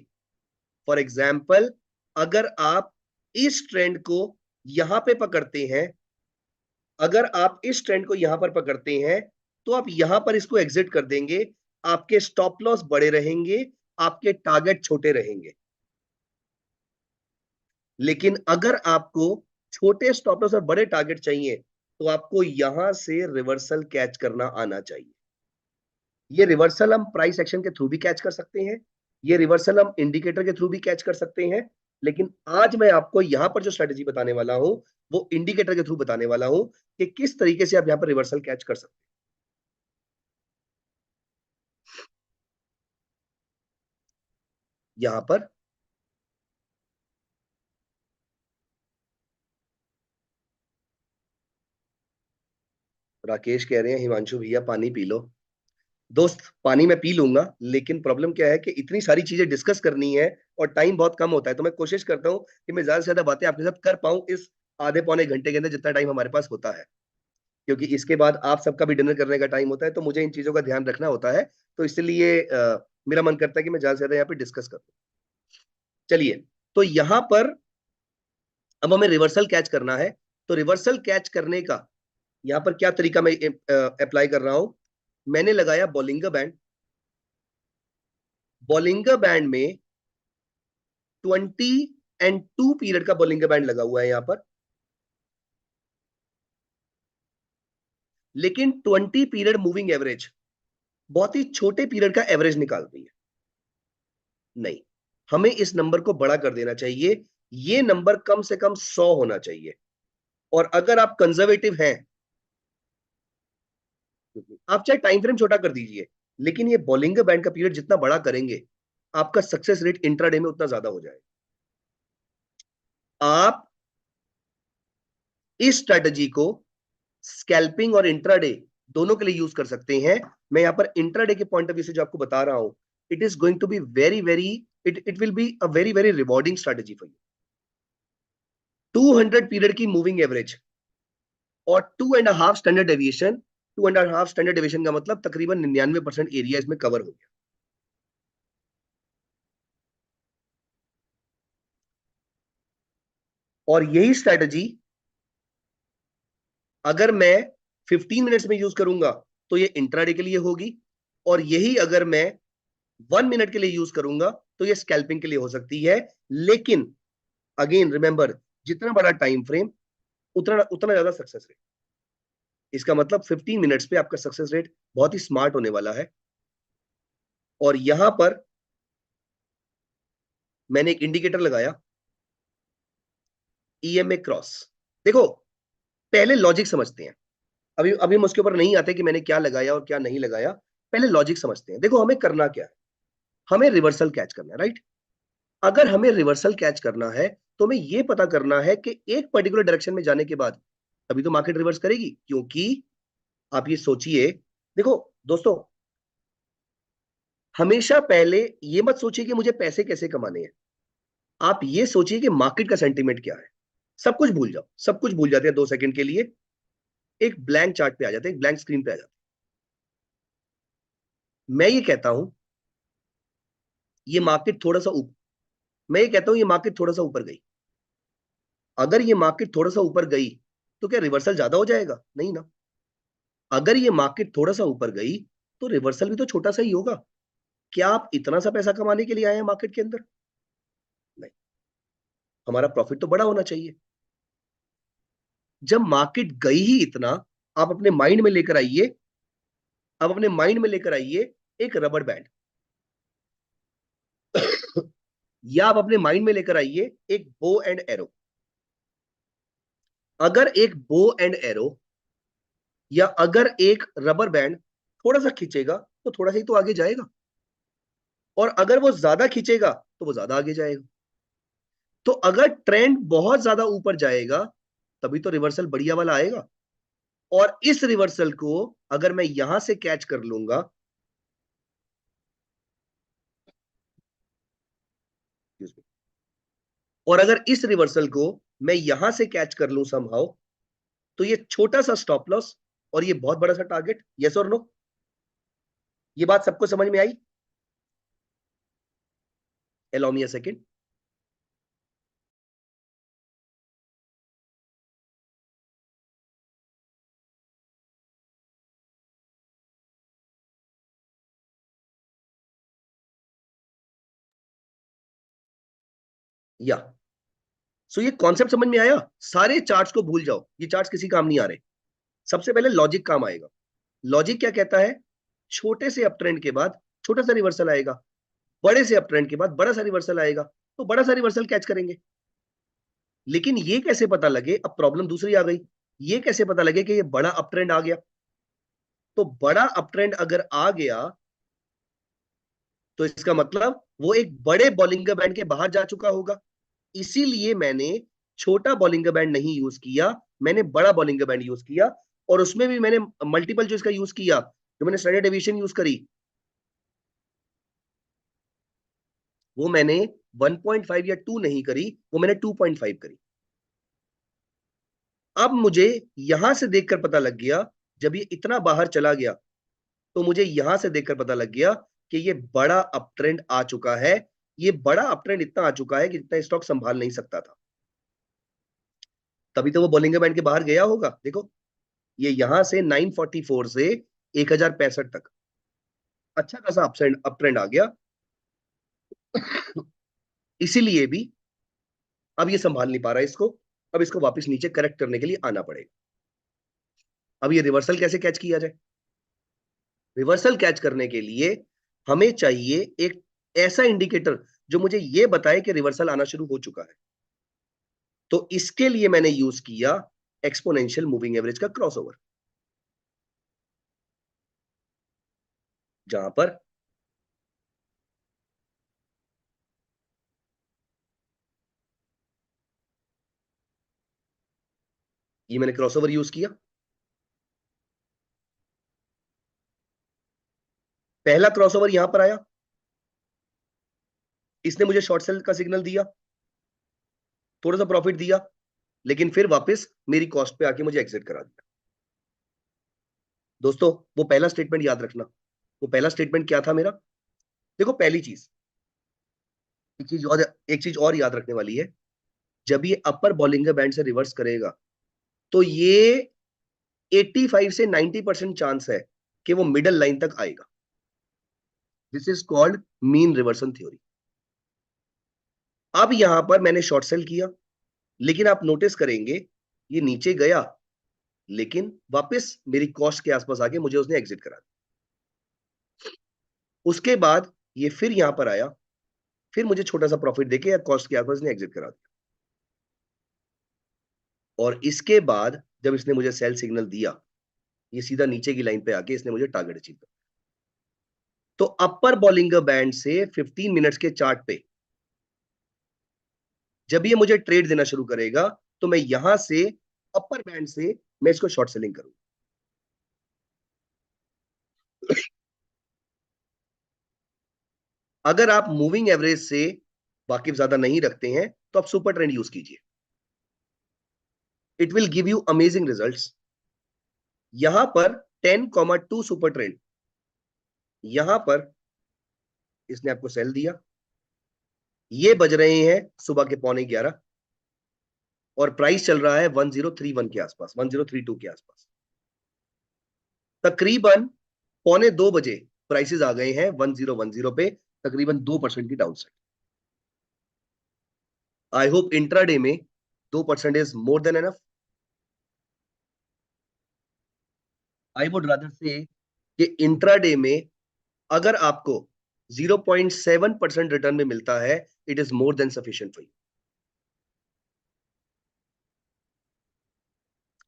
फॉर एग्जाम्पल, अगर आप इस ट्रेंड को यहां पे पकड़ते हैं, अगर आप इस ट्रेंड को यहां पर पकड़ते हैं, तो आप यहां पर इसको एग्जिट कर देंगे, आपके स्टॉप लॉस बड़े रहेंगे, आपके टारगेट छोटे रहेंगे। लेकिन अगर आपको छोटे स्टॉप लॉस और बड़े टारगेट चाहिए, तो आपको यहां से रिवर्सल कैच करना आना चाहिए। ये रिवर्सल हम प्राइस एक्शन के थ्रू भी कैच कर सकते हैं, ये रिवर्सल हम इंडिकेटर के थ्रू भी कैच कर सकते हैं, लेकिन आज मैं आपको यहां पर जो स्ट्रेटेजी बताने वाला हूं, वो इंडिकेटर के थ्रू बताने वाला हूं कि किस तरीके से आप यहां पर रिवर्सल कैच कर सकते हैं। यहां पर राकेश कह रहे हैं हिमांशु भैया पानी पी लो। दोस्त पानी मैं पी लूंगा, लेकिन प्रॉब्लम क्या है कि इतनी सारी चीजें डिस्कस करनी है और टाइम बहुत कम होता है, तो मैं कोशिश करता हूँ कि मैं ज्यादा से ज्यादा बातें आपके साथ कर पाऊं इस आधे पौने घंटे के अंदर, जितना टाइम हमारे पास होता है, क्योंकि इसके बाद आप सबका भी डिनर करने का टाइम होता है, तो मुझे इन चीजों का ध्यान रखना होता है। तो इसलिए मेरा मन करता है कि मैं ज्यादा से ज्यादा यहाँ पे डिस्कस करूँ। चलिए, तो यहाँ पर अब हमें रिवर्सल कैच करना है, तो रिवर्सल कैच करने का यहां पर क्या तरीका मैं अप्लाई कर रहा हूं। मैंने लगाया बॉलिंगर बैंड। बॉलिंगर बैंड में 20 and 2 पीरियड का बॉलिंगर बैंड लगा हुआ है यहां पर, लेकिन 20 पीरियड मूविंग एवरेज बहुत ही छोटे पीरियड का एवरेज निकाल रही है। नहीं, हमें इस नंबर को बड़ा कर देना चाहिए। ये नंबर कम से कम 100 होना चाहिए। और अगर आप कंजर्वेटिव हैं, आप चाहे टाइम फ्रेम छोटा कर दीजिए, लेकिन ये बॉलिंगर बैंड का पीरियड जितना बड़ा करेंगे, आपका सक्सेस रेट इंट्राडे में उतना ज्यादा हो जाएगा। आप इस स्ट्रेटजी को स्कैल्पिंग और इंट्राडे दोनों के लिए यूज कर सकते हैं। मैं यहां पर इंट्राडे के पॉइंट ऑफ व्यू से जो आपको बता रहा हूं, it is going to be very very, it will be a very very rewarding strategy for you. 200 period की मूविंग एवरेज और 2.5 स्टैंडर्ड डेविएशन। 2.5 स्टैंडर्ड डेविएशन का मतलब तकरीबन 99% एरिया इसमें कवर हो गया। और यही स्ट्रेटजी अगर मैं 15 मिनट्स में यूज करूंगा तो ये इंट्राडे के लिए होगी, और यही अगर मैं 1 मिनट के लिए यूज करूंगा तो ये स्कैल्पिंग के लिए हो सकती है। लेकिन अगेन रिमेंबर, जितना बड़ा टाइम फ्रेम उतना उतना ज्यादा सक्सेस रेट। इसका मतलब 15 मिनट्स पे आपका सक्सेस रेट बहुत ही स्मार्ट होने वाला है। और यहां पर मैंने एक इंडिकेटर लगाया, ईएमए क्रॉस। देखो, पहले लॉजिक समझते हैं। अभी अभी हम उसके ऊपर नहीं आते कि मैंने क्या लगाया और क्या नहीं लगाया। पहले लॉजिक समझते हैं। देखो, हमें करना क्या है, हमें रिवर्सल कैच करना है, राइट। अगर हमें रिवर्सल कैच करना है तो हमें यह पता करना है कि एक पर्टिकुलर डायरेक्शन में जाने के बाद अभी तो मार्केट रिवर्स करेगी, क्योंकि आप ये सोचिए। देखो दोस्तों, हमेशा पहले ये मत सोचिए कि मुझे पैसे कैसे कमाने हैं। आप ये सोचिए कि मार्केट का सेंटीमेंट क्या है। सब कुछ भूल जाओ, सब कुछ भूल जाते हैं 2 सेकंड के लिए। एक ब्लैंक चार्ट पे आ जाते हैं, एक ब्लैंक स्क्रीन पे आ जाते हैं। मैं ये कहता हूं, ये मार्केट थोड़ा सा ऊपर मैं ये कहता हूं ये मार्केट थोड़ा सा ऊपर गई। अगर ये मार्केट थोड़ा सा ऊपर गई तो क्या रिवर्सल ज्यादा हो जाएगा? नहीं ना। अगर ये मार्केट थोड़ा सा ऊपर गई तो रिवर्सल भी तो छोटा सा ही होगा। क्या आप इतना सा पैसा कमाने के लिए आए हैं मार्केट के अंदर? नहीं, हमारा प्रॉफिट तो बड़ा होना चाहिए। जब मार्केट गई ही इतना, आप अपने माइंड में लेकर आइए, आप अपने माइंड में लेकर आइए एक रबर बैंड, या आप अपने माइंड में लेकर आइए एक बो एंड एरो। अगर एक बो एंड एरो या अगर एक रबर बैंड थोड़ा सा खींचेगा तो थोड़ा सा ही तो आगे जाएगा, और अगर वो ज्यादा खींचेगा तो वो ज्यादा आगे जाएगा। तो अगर ट्रेंड बहुत ज्यादा ऊपर जाएगा तभी तो रिवर्सल बढ़िया वाला आएगा। और इस रिवर्सल को अगर मैं यहां से कैच कर लूंगा, और अगर इस रिवर्सल को मैं यहां से कैच कर लूं समहाउ, तो ये छोटा सा स्टॉप लॉस और ये बहुत बड़ा सा टारगेट। यस और नो? ये बात सबको समझ में आई? Allow me a second. या सो ये कॉन्सेप्ट समझ में आया? सारे चार्ट्स को भूल जाओ, ये चार्ट्स किसी काम नहीं आ रहे। सबसे पहले लॉजिक काम आएगा। लॉजिक क्या कहता है? छोटे से अप ट्रेंड के बाद छोटा सा रिवर्सल आएगा, बड़े से अप ट्रेंड के बाद बड़ा सा रिवर्सल आएगा, तो बड़ा सा रिवर्सल कैच करेंगे। लेकिन ये कैसे पता लगे, अब प्रॉब्लम दूसरी आ गई, ये कैसे पता लगे कि ये बड़ा अप ट्रेंड आ गया? तो बड़ा अप ट्रेंड अगर आ गया तो इसका मतलब वो एक बड़े बॉलिंगर बैंड के बाहर जा चुका होगा। इसीलिए मैंने छोटा बॉलिंगर बैंड नहीं यूज किया, मैंने बड़ा बॉलिंगर बैंड यूज किया। और उसमें भी मैंने मल्टीपल जो इसका यूज किया, जो मैंने स्टैंडर्ड डेविएशन यूज करी, वो मैंने 1.5 या 2 नहीं करी, वो मैंने 2.5 करी। अब मुझे यहां से देखकर पता लग गया, जब ये इतना बाहर चला गया तो मुझे यहां से देखकर पता लग गया कि ये बड़ा अप ट्रेंड आ चुका है। ये बड़ा अप ट्रेंड इतना आ चुका है कि इतना स्टॉक संभाल नहीं सकता था। तभी तो वो बॉलिंगर बैंड के बाहर गया होगा। देखो ये यहां से 944 से 1065 तक अच्छा खासा अप ट्रेंड आ गया। इसीलिए भी अब ये संभाल नहीं पा रहा है इसको। अब इसको वापस नीचे करेक्ट करने के लिए आना पड़ेगा। अब ये रिवर्सल कैसे कैच किया जाए? रिवर्सल कैच करने के लिए हमें चाहिए एक ऐसा इंडिकेटर जो मुझे ये बताए कि रिवर्सल आना शुरू हो चुका है। तो इसके लिए मैंने यूज किया एक्सपोनेंशियल मूविंग एवरेज का क्रॉसओवर, जहां पर ये मैंने क्रॉसओवर यूज किया। पहला क्रॉसओवर यहां पर आया, इसने मुझे शॉर्ट सेल का सिग्नल दिया, थोड़ा सा प्रॉफिट दिया, लेकिन फिर वापस मेरी कॉस्ट पे आके मुझे एग्जिट करा दिया। दोस्तों वो पहला स्टेटमेंट याद रखना। वो पहला स्टेटमेंट क्या था मेरा? देखो पहली चीज, एक चीज और याद रखने वाली है। जब ये अपर बॉलिंगर बैंड से रिवर्स करेगा तो ये 85 से 90% चांस है कि वो मिडल लाइन तक आएगा। This is called mean reversion theory. अब यहां पर मैंने शॉर्ट सेल किया, लेकिन आप नोटिस करेंगे ये नीचे गया, लेकिन वापस मेरी कॉस्ट के आसपास आके मुझे उसने एग्जिट करा दिया। उसके बाद ये फिर यहां पर आया, फिर मुझे छोटा सा प्रॉफिट देके या कॉस्ट के आसपास ने एग्जिट करा दिया। और इसके बाद जब इसने मुझे सेल सिग्नल दिया, ये सीधा नीचे की लाइन पे आके इसने मुझे टारगेट अचीव कर। तो अपर बॉलिंगर बैंड से 15 मिनट्स के चार्ट पे जब ये मुझे ट्रेड देना शुरू करेगा तो मैं यहां से अपर बैंड से मैं इसको शॉर्ट सेलिंग करूंगा। अगर आप मूविंग एवरेज से वाकिफ ज्यादा नहीं रखते हैं तो आप सुपर ट्रेंड यूज कीजिए, it will give you amazing results. यहां पर 10,2 सुपर ट्रेंड, यहां पर इसने आपको सेल दिया। ये बज रहे हैं सुबह के 11:15 और प्राइस चल रहा है 1031 के आसपास, 1032 के आसपास। तकरीबन 1:45 प्राइसेस आ गए हैं 1010 पे, तकरीबन 2% की down side. I hope intraday में 2% is more than enough. I would rather से कि इंट्राडे में अगर आपको 0.7% रिटर्न में मिलता है, it is more than sufficient for you.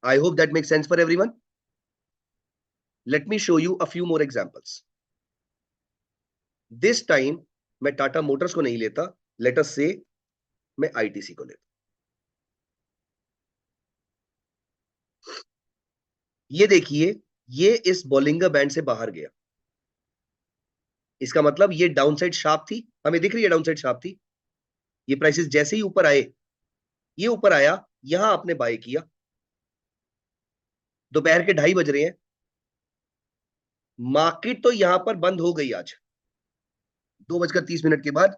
I hope that make sense for everyone. Late me show you a few more examples. This time मैं Tata Motors को नहीं लेता, लेट अस से मैं आईटीसी को लेता। ये देखिए, ये इस बॉलिंगर बैंड से बाहर गया, इसका मतलब ये डाउनसाइड शार्प थी, हमें दिख रही है डाउनसाइड शार्प थी। ये प्राइसेस जैसे ही ऊपर आए, ये ऊपर आया, यहां आपने बाय किया। दोपहर के 2:30 बज रहे हैं, मार्केट तो यहां पर बंद हो गई आज 2:30 के बाद।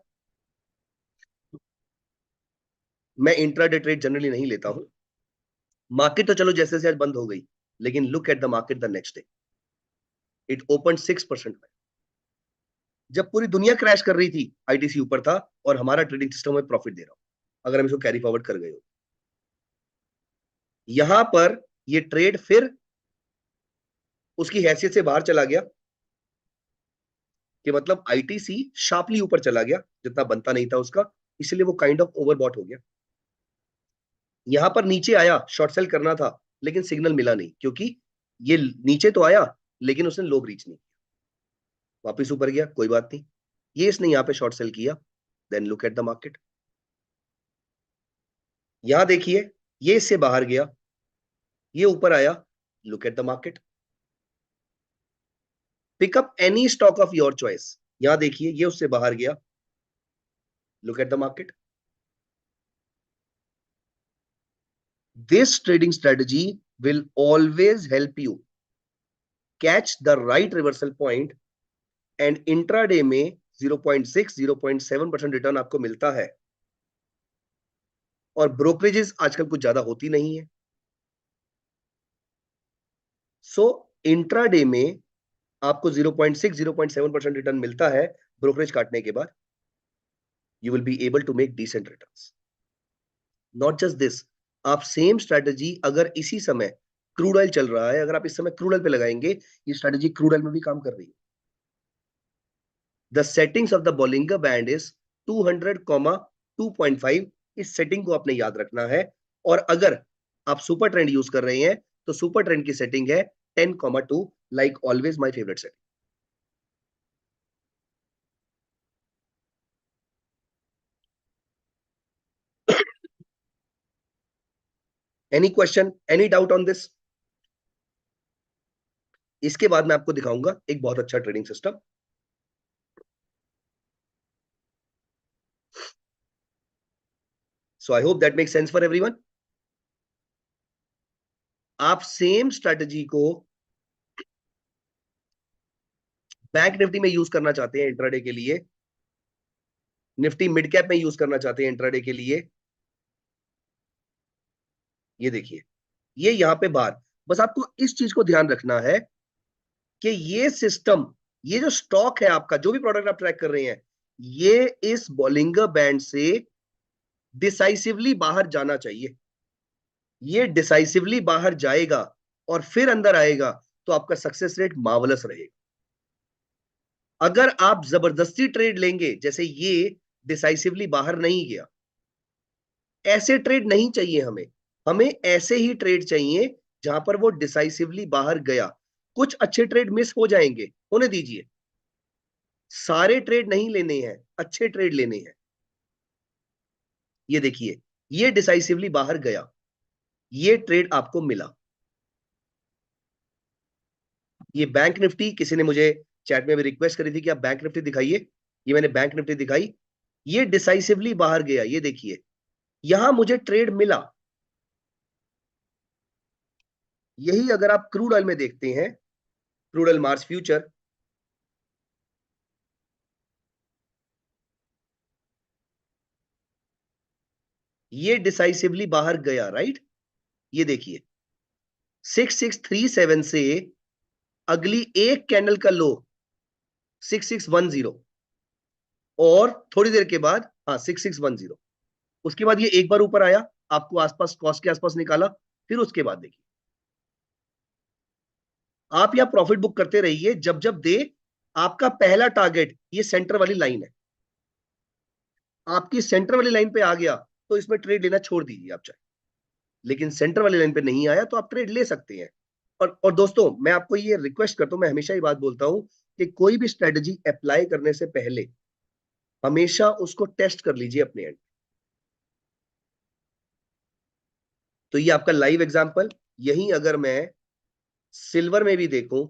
मैं इंट्राडे ट्रेड जनरली नहीं लेता हूं। मार्केट तो चलो जैसे जैसे आज बंद हो गई, लेकिन look at the market the next day, it open 6%। जब पूरी दुनिया क्रैश कर रही थी, आईटीसी ऊपर था और हमारा ट्रेडिंग सिस्टम में प्रॉफिट दे रहा हूं, अगर हम इसको कैरी फॉरवर्ड कर गए हो। यहां पर ये ट्रेड फिर उसकी हैसियत से बाहर चला गया, कि मतलब आईटीसी शार्पली ऊपर चला गया, जितना बनता नहीं था उसका, इसलिए वो काइंड ऑफ ओवरबॉट हो गया। यहां पर नीचे आया, शॉर्ट सेल करना था, लेकिन सिग्नल मिला नहीं, क्योंकि ये नीचे तो आया लेकिन उसने लो रीच नहीं किया, वापिस ऊपर गया, कोई बात नहीं। ये इसने यहां पे शॉर्ट सेल किया। Then look at the market, यहां देखिए, ये इससे बाहर गया, ये ऊपर आया, look at the market. Pick up any stock of your choice, यहां देखिए ये उससे बाहर गया, look at the market. This trading strategy will always help you catch the right reversal point, and intraday में 0.6 0.7% रिटर्न आपको मिलता है। और ब्रोकरेजेस आजकल कुछ ज्यादा होती नहीं है। सो इंट्राडे में आपको 0.6 0.7% रिटर्न मिलता है ब्रोकरेज काटने के बाद। You will be able to make decent returns. Not just this, आप सेम स्ट्रेटजी अगर इसी समय क्रूड ऑयल चल रहा है, अगर आप इस समय क्रूड ऑयल पे लगाएंगे, ये स्ट्रेटजी क्रूड ऑयल में भी काम कर रही है। The settings of the Bollinger band is 200, 2.5। इस सेटिंग को आपने याद रखना है। और अगर आप सुपर ट्रेंड यूज कर रहे हैं तो सुपर ट्रेंड की सेटिंग है 10,2, like always my favourite setting. Any question, any doubt on this? इसके बाद मैं आपको दिखाऊंगा एक बहुत अच्छा trading system. So I hope that make sense for everyone. आप सेम स्ट्रेटजी को बैंक निफ्टी में यूज करना चाहते हैं इंट्राडे के लिए, निफ्टी मिड कैप में यूज करना चाहते हैं इंट्राडे के लिए, ये देखिए, ये यहां पे बाहर। बस आपको इस चीज को ध्यान रखना है कि ये सिस्टम, ये जो स्टॉक है आपका, जो भी प्रोडक्ट आप ट्रैक कर रहे हैं, ये इस बॉलिंगर बैंड से डिसाइसिवली बाहर जाना चाहिए। ये डिसाइसिवली बाहर जाएगा और फिर अंदर आएगा तो आपका सक्सेस रेट मार्वलस रहेगा। अगर आप जबरदस्ती ट्रेड लेंगे, जैसे ये डिसाइसिवली बाहर नहीं गया, ऐसे ट्रेड नहीं चाहिए हमें। हमें ऐसे ही ट्रेड चाहिए जहां पर वो डिसाइसिवली बाहर गया। कुछ अच्छे ट्रेड मिस हो जाएंगे, होने दीजिए। सारे ट्रेड नहीं लेने हैं, अच्छे ट्रेड लेने हैं। ये देखिए, ये डिसाइसिवली बाहर गया, ये ट्रेड आपको मिला। ये बैंक निफ्टी, किसी ने मुझे चैट में भी रिक्वेस्ट करी थी कि आप बैंक निफ्टी दिखाइए। ये मैंने बैंक निफ्टी दिखाई, ये डिसाइसिवली बाहर गया, ये देखिए, यहां मुझे ट्रेड मिला। यही अगर आप क्रूड ऑयल में देखते हैं, क्रूड ऑयल मार्च फ्यूचर, ये डिसाइसिवली बाहर गया, राइट। ये देखिए, 6637 से अगली एक कैंडल का लो 6610, और थोड़ी देर के बाद, हाँ, 6610, उसके बाद ये एक बार ऊपर आया, आपको आसपास कॉस्ट के आसपास निकाला, फिर उसके बाद देखिए, आप यहां प्रॉफिट बुक करते रहिए जब जब दे। आपका पहला टारगेट ये सेंटर वाली लाइन है, आपकी सेंटर वाली लाइन पे आ गया तो इसमें ट्रेड लेना छोड़ दीजिए आप चाहे। लेकिन सेंटर वाली लाइन पे नहीं आया तो आप ट्रेड ले सकते हैं। और दोस्तों, मैं आपको ये रिक्वेस्ट करता हूं, मैं हमेशा ही बात बोलता हूं कि कोई भी स्ट्रेटजी अप्लाई करने से पहले हमेशा उसको टेस्ट कर लीजिए अपने एंड। तो ये आपका लाइव एग्जांपल। यही अगर मैं सिल्वर में भी देखूं,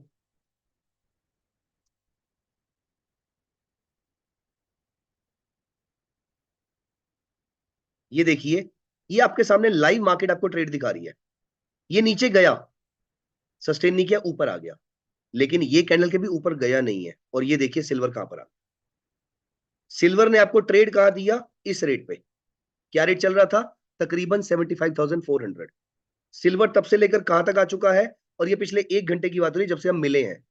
ये देखिए, ये आपके सामने लाइव मार्केट आपको ट्रेड दिखा रही है। ये नीचे गया, सस्टेन नहीं किया, ऊपर आ गया, लेकिन ये कैंडल के भी ऊपर गया नहीं है। और ये देखिए सिल्वर कहां पर आ, सिल्वर ने आपको ट्रेड कहां दिया, इस रेट पे। क्या रेट चल रहा था, तकरीबन 75,400। सिल्वर तब से लेकर कहां तक आ चुका है, और ये पिछले एक घंटे की बात हो रही है जब से हम मिले हैं।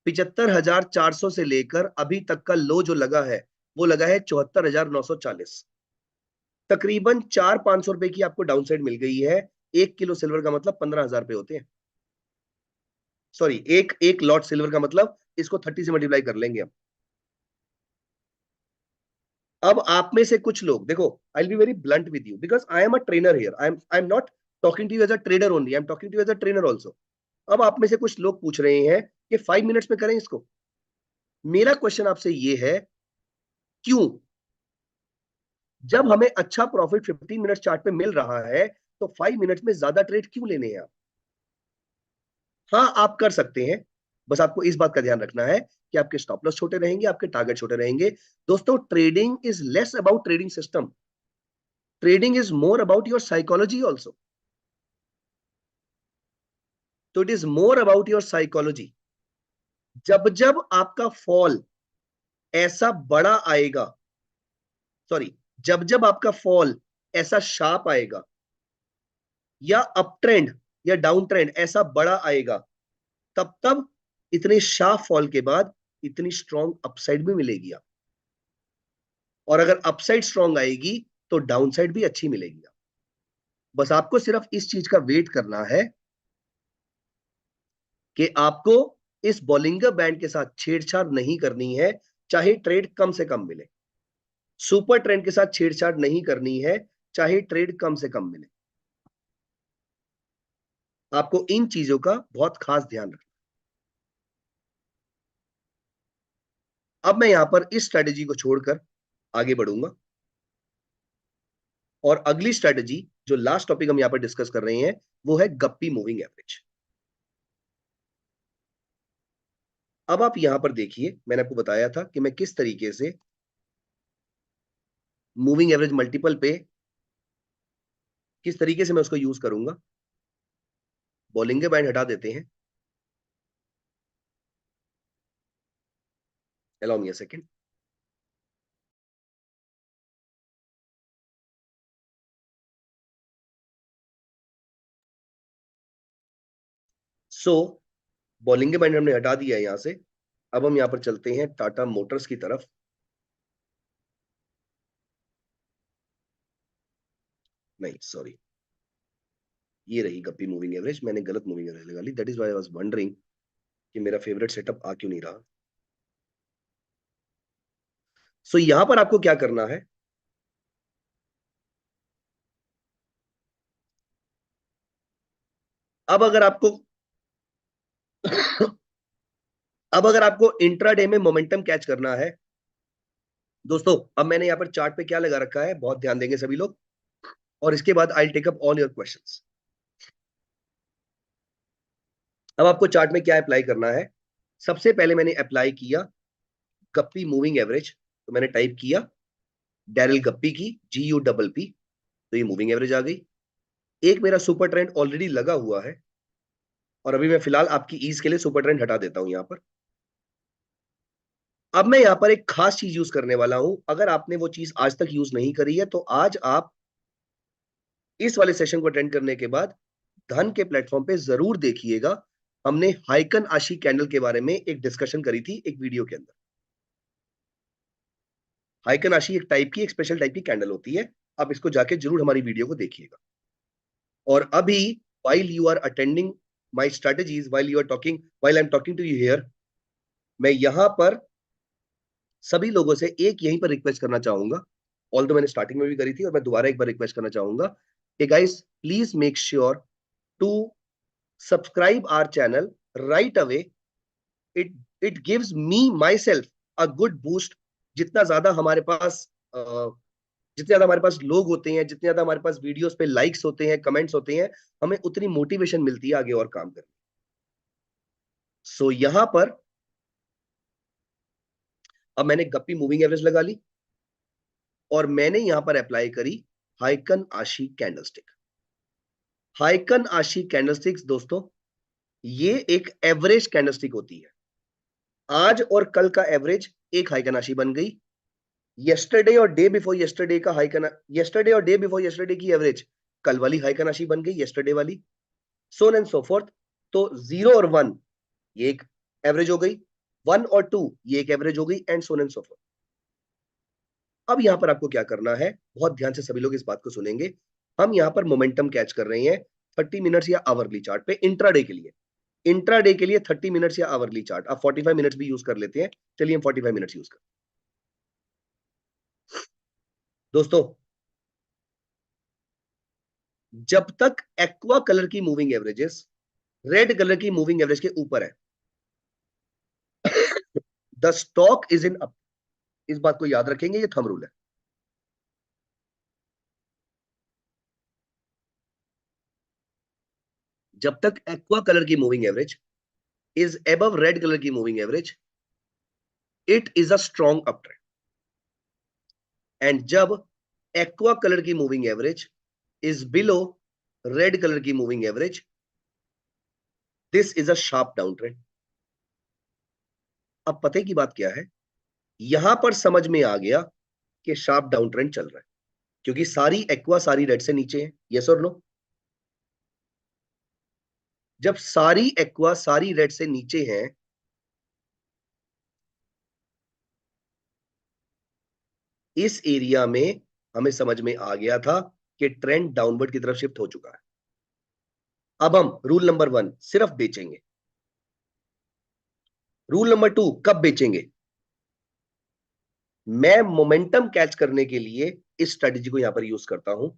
75,400 से लेकर अभी तक का लो जो लगा है, वो लगा है 74,940। तकरीबन 400-500 रुपए की आपको डाउन साइड मिल गई है। 1 किलो सिल्वर का मतलब 15,000 रुपए होते हैं। सॉरी, एक एक लॉट सिल्वर का मतलब, इसको 30 से मल्टीप्लाई कर लेंगे हम। अब आप में से कुछ लोग देखो, I will be very blunt with you because I am a trainer here. I am not talking to you as a trader only, I am talking to you as a trainer also. अब आप में से कुछ लोग पूछ रहे हैं कि 5 मिनट्स में करें इसको। मेरा क्वेश्चन आपसे ये है, क्यों? जब हमें अच्छा प्रॉफिट 15 मिनट चार्ट पे मिल रहा है, तो 5 मिनट्स में ज्यादा ट्रेड क्यों लेने हैं आप? हाँ, आप कर सकते हैं। बस आपको इस बात का ध्यान रखना है कि आपके स्टॉप लॉस छोटे रहेंगे, आपके टारगेट छोटे रहेंगे। दोस्तों, trading is less about trading system, trading is more about your psychology also. तो it is more about your psychology. जब जब आपका फॉल ऐसा बड़ा आएगा, सॉरी, जब जब आपका फॉल ऐसा शार्प आएगा, या अप ट्रेंड या डाउन ट्रेंड ऐसा बड़ा आएगा, तब इतने शार्प फॉल के बाद इतनी स्ट्रॉन्ग अपसाइड भी मिलेगी आप। और अगर अपसाइड स्ट्रॉन्ग आएगी तो डाउनसाइड भी अच्छी मिलेगी आप। बस आपको सिर्फ इस चीज का वेट करना है कि आपको इस बॉलिंगर बैंड के साथ छेड़छाड़ नहीं करनी है, चाहे ट्रेड कम से कम मिले। सुपर ट्रेंड के साथ छेड़छाड़ नहीं करनी है, चाहे ट्रेड कम से कम मिले। आपको इन चीजों का बहुत खास ध्यान रखना। अब मैं यहां पर इस स्ट्रेटेजी को छोड़कर आगे बढ़ूंगा, और अगली स्ट्रेटेजी जो लास्ट टॉपिक हम यहां पर डिस्कस कर रहे हैं वो है गप्पी मूविंग एवरेज। अब आप यहां पर देखिए, मैंने आपको बताया था कि मैं किस तरीके से मूविंग एवरेज मल्टीपल पे किस तरीके से मैं उसको यूज करूंगा। बॉलिंगर बैंड हटा देते हैं, allow me a second. So Bollinger band हमने हटा दिया है यहां से। अब हम यहां पर चलते हैं टाटा मोटर्स की तरफ। नहीं, सॉरी, ये रही गप्पी मूविंग एवरेज। मैंने गलत मूविंग एवरेज लगा ली, that is why I was wondering कि मेरा फेवरेट सेटअप आ क्यों नहीं रहा। सो यहां पर आपको क्या करना है, अब अगर आपको अब अगर आपको इंट्राडे में मोमेंटम कैच करना है दोस्तों, अब मैंने यहां पर चार्ट पे क्या लगा रखा है, बहुत ध्यान देंगे सभी लोग, और इसके बाद I take up all your questions. अब आपको चार्ट में क्या अप्लाई करना है, सबसे पहले मैंने अप्लाई किया गप्पी मूविंग एवरेज, तो मैंने टाइप किया डैरिल गप्पी की, GUPP, तो ये मूविंग एवरेज आ गई। एक मेरा सुपर ट्रेंड ऑलरेडी लगा हुआ है, और अभी मैं फिलहाल आपकी ईज के लिए सुपर ट्रेंड हटा देता हूं यहां पर। अब मैं यहां पर एक खास चीज यूज करने वाला हूं, अगर आपने वो चीज आज तक यूज नहीं करी है तो आज आप इस वाले सेशन को अटेंड करने के बाद धन के प्लेटफॉर्म पे जरूर देखिएगा। हमने हाइकन आशी कैंडल के बारे में एक डिस्कशन करी थी एक वीडियो के अंदर। हाइकन आशी एक स्पेशल टाइप की कैंडल होती है, आप इसको जाके जरूर हमारी वीडियो को देखिएगा। और अभी while you are attending my strategies, while I'm talking to you here, मैं यहां पर सभी लोगों से एक यहीं पर रिक्वेस्ट करना चाहूंगा, ऑल मैंने स्टार्टिंग में भी करी थी और मैं दोबारा एक बार रिक्वेस्ट करना चाहूंगा कि guys please make sure to subscribe our channel right away. It it gives me myself a good boost. जितना ज्यादा हमारे पास जितने ज्यादा हमारे पास लोग होते हैं, जितने ज्यादा हमारे पास वीडियोस पे लाइक्स होते हैं, कमेंट्स होते हैं, हमें उतनी मोटिवेशन मिलती है आगे और काम करने। सो यहां पर अब मैंने गप्पी मूविंग एवरेज लगा ली, और मैंने यहां पर अप्लाई करी हाइकन आशी कैंडलस्टिक। हाइकन आशी कैंडलस्टिक्स दोस्तों, ये एक एवरेज कैंडलस्टिक होती है। आज और कल का एवरेज एक हाइकन आशी बन गई। यस्टरडे और डे बिफोर यस्टरडे का हाइकन यस्टरडे और डे बिफोर यस्टरडे की एवरेज कल वाली हाइकन आशी बन गई, यस्टरडे वाली, सो एंड सो फोर्थ। तो 0 और 1 ये एक एवरेज हो गई, 1 और 2 ये एक एवरेज हो गई, and so and so fourth. अब यहां पर आपको क्या करना है, बहुत ध्यान से सभी लोग इस बात को सुनेंगे। हम यहां पर मोमेंटम कैच कर रहे हैं 30 मिनट्स या आवरली चार्ट पे इंट्राडे के लिए। इंट्राडे के लिए 30 मिनट्स या आवरली चार्ट, आप 45 मिनट्स भी यूज कर लेते हैं, चलिए हम 45 मिनट्स यूज करते हैं दोस्तों। जब तक एक्वा कलर की मूविंग एवरेजेस रेड कलर की मूविंग एवरेज के ऊपर है, the stock is in up. इस बात को याद रखेंगे, ये थंब रूल है। जब तक एक्वा कलर की moving average is above red colour की moving average, it is a strong up trend. And जब एक्वा कलर की moving average is below red colour की moving average, this is a sharp down trend. अब पते की बात क्या है, यहां पर समझ में आ गया कि शार्प डाउन ट्रेंड चल रहा है। क्योंकि सारी एक्वा सारी रेड से नीचे है। यस और नो? जब सारी एक्वा सारी रेड से नीचे है, इस एरिया में हमें समझ में आ गया था कि ट्रेंड डाउनवर्ड की तरफ शिफ्ट हो चुका है। अब हम रूल नंबर 1 सिर्फ बेचेंगे। रूल नंबर 2 कब बेचेंगे? मैं मोमेंटम कैच करने के लिए इस स्ट्रेटेजी को यहां पर यूज करता हूं।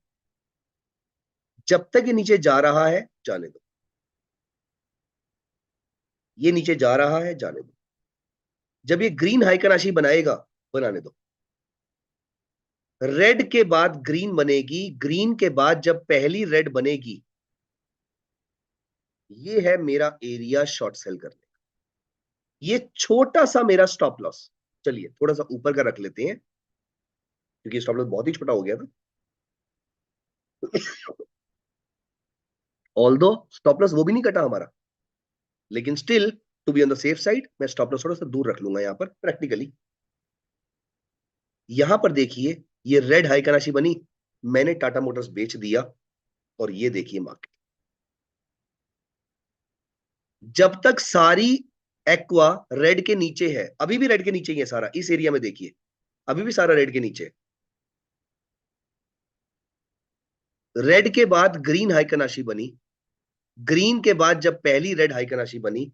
जब तक ये नीचे जा रहा है जाने दो, ये नीचे जा रहा है जाने दो। जब ये ग्रीन हाई का राशि बनाएगा, बनाने दो। रेड के बाद ग्रीन बनेगी, ग्रीन के बाद जब पहली रेड बनेगी, ये है मेरा एरिया शॉर्ट सेल करने का। ये छोटा सा मेरा स्टॉप लॉस। चलिए थोड़ा सा ऊपर का रख लेते हैं, क्योंकि स्टॉप लॉस बहुत ही छोटा हो गया था। ऑल्दो स्टॉप लॉस वो भी नहीं कटा हमारा, लेकिन still to be on the safe side मैं स्टॉप लॉस थोड़ा सा दूर रख लूंगा यहां पर प्रैक्टिकली। यहां पर देखिए ये रेड हाई का राशि बनी, मैंने टाटा मोटर्स बेच दिया, और ये देखिए मार्केट। जब तक सारी एक्वा रेड के नीचे है, अभी भी रेड के नीचे ही है सारा, इस एरिया में देखिए अभी भी सारा रेड के नीचे है। रेड के बाद ग्रीन हाई का राशि बनी, ग्रीन के बाद जब पहली रेड हाई का राशि बनी,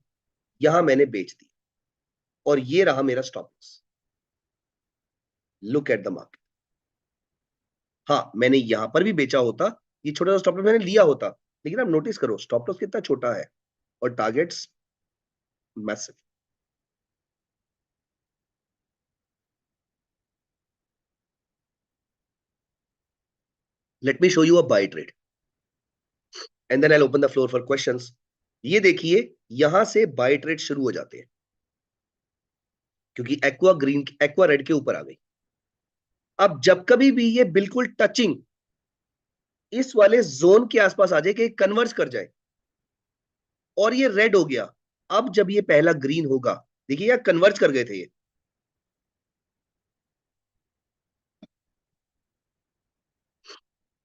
यहां मैंने बेच दी, और ये रहा मेरा stop loss. Look at the market. हाँ, मैंने यहां पर भी बेचा होता, ये छोटा सा स्टॉप लॉस मैंने लिया होता, लेकिन आप नोटिस करो स्टॉप लॉस कितना छोटा है और targets massive. Let me show you a buy trade and then I open the floor for questions. ये देखिए यहां से बाय ट्रेड शुरू हो जाते हैं, क्योंकि एक्वा ग्रीन एक्वा रेड के ऊपर आ गई। अब जब कभी भी ये बिल्कुल टचिंग इस वाले जोन के आसपास आ जाए कि कन्वर्ज कर जाए और ये रेड हो गया, अब जब ये पहला ग्रीन होगा, देखिए यहां कन्वर्ज कर गए थे ये,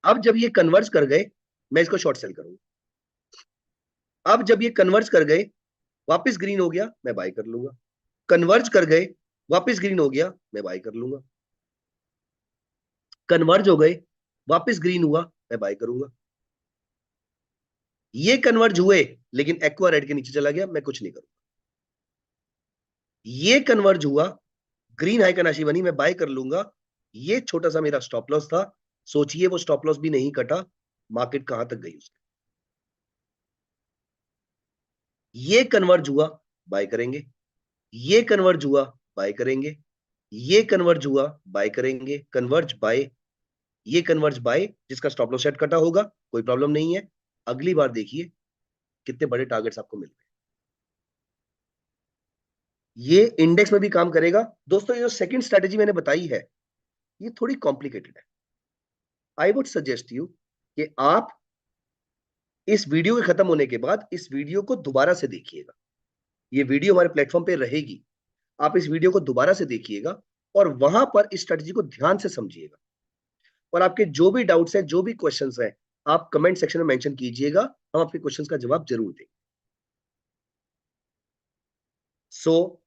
अब जब ये कन्वर्ज कर गए मैं इसको शॉर्ट सेल करूंगा। अब जब ये कन्वर्ज कर गए, वापस ग्रीन हो गया, मैं बाय कर लूंगा। कन्वर्ज कर गए, वापस ग्रीन हो गया, मैं बाय कर लूंगा। कन्वर्ज हो गए, वापस ग्रीन हुआ, मैं बाय करूंगा। ये कन्वर्ज हुए लेकिन एक्वा रेड के नीचे चला गया, मैं कुछ नहीं करूंगा। ये कन्वर्ज हुआ, ग्रीन हाई का नाशी बनी, मैं बाय कर लूंगा। ये छोटा सा मेरा स्टॉप लॉस था, सोचिए वो स्टॉप लॉस भी नहीं कटा, मार्केट कहां तक गई उसकी। ये कन्वर्ज हुआ, बाय करेंगे। ये कन्वर्ज हुआ, बाय करेंगे। ये कन्वर्ज हुआ, बाय करेंगे। कन्वर्ज बाय, ये कन्वर्ज बाय, जिसका स्टॉप लॉस सेट कटा होगा कोई प्रॉब्लम नहीं है। अगली बार देखिए कितने बड़े टारगेट्स आपको मिल गए। ये इंडेक्स में भी काम करेगा। दोस्तों ये जो सेकंड स्ट्रेटेजी मैंने बताई है, ये थोड़ी कॉम्प्लिकेटेड है। आई वुड सजेस्ट यू कि आप इस वीडियो के खत्म होने के बाद इस वीडियो को दोबारा से देखिएगा। ये वीडियो हमारे प्लेटफॉर्म पे रहेगी, आप इस वीडियो को दोबारा से देखिएगा और वहां पर इस स्ट्रेटजी को ध्यान से समझिएगा। और आपके जो भी डाउट्स हैं, जो भी क्वेश्चंस हैं, आप कमेंट सेक्शन में मेंशन कीजिएगा, हम आपके क्वेश्चंस का जवाब जरूर देंगे। So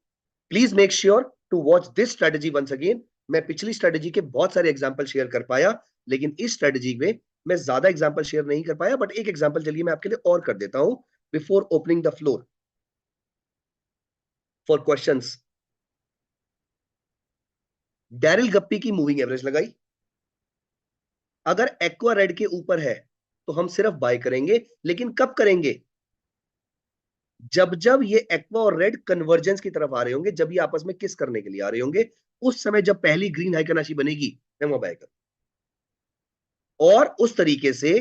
please make sure to watch this strategy once again. मैं पिछली स्ट्रेटजी के बहुत सारे एग्जाम्पल शेयर कर पाया, लेकिन इस स्ट्रेटजी में मैं ज्यादा एग्जाम्पल शेयर नहीं कर पाया, बट एक एग्जाम्पल चलिए मैं आपके लिए और कर देता हूं before opening the floor for questions. Daryl Guppy की मूविंग एवरेज लगाई, अगर एक्वा रेड के ऊपर है तो हम सिर्फ बाय करेंगे, लेकिन कब करेंगे? जब जब ये एक्वा और रेड कन्वर्जेंस की तरफ आ रहे होंगे, जब ये आपस में किस करने के लिए आ रहे होंगे, उस समय जब पहली ग्रीन हाई राशि बनेगी, मैं वहां बाय करूं। और उस तरीके से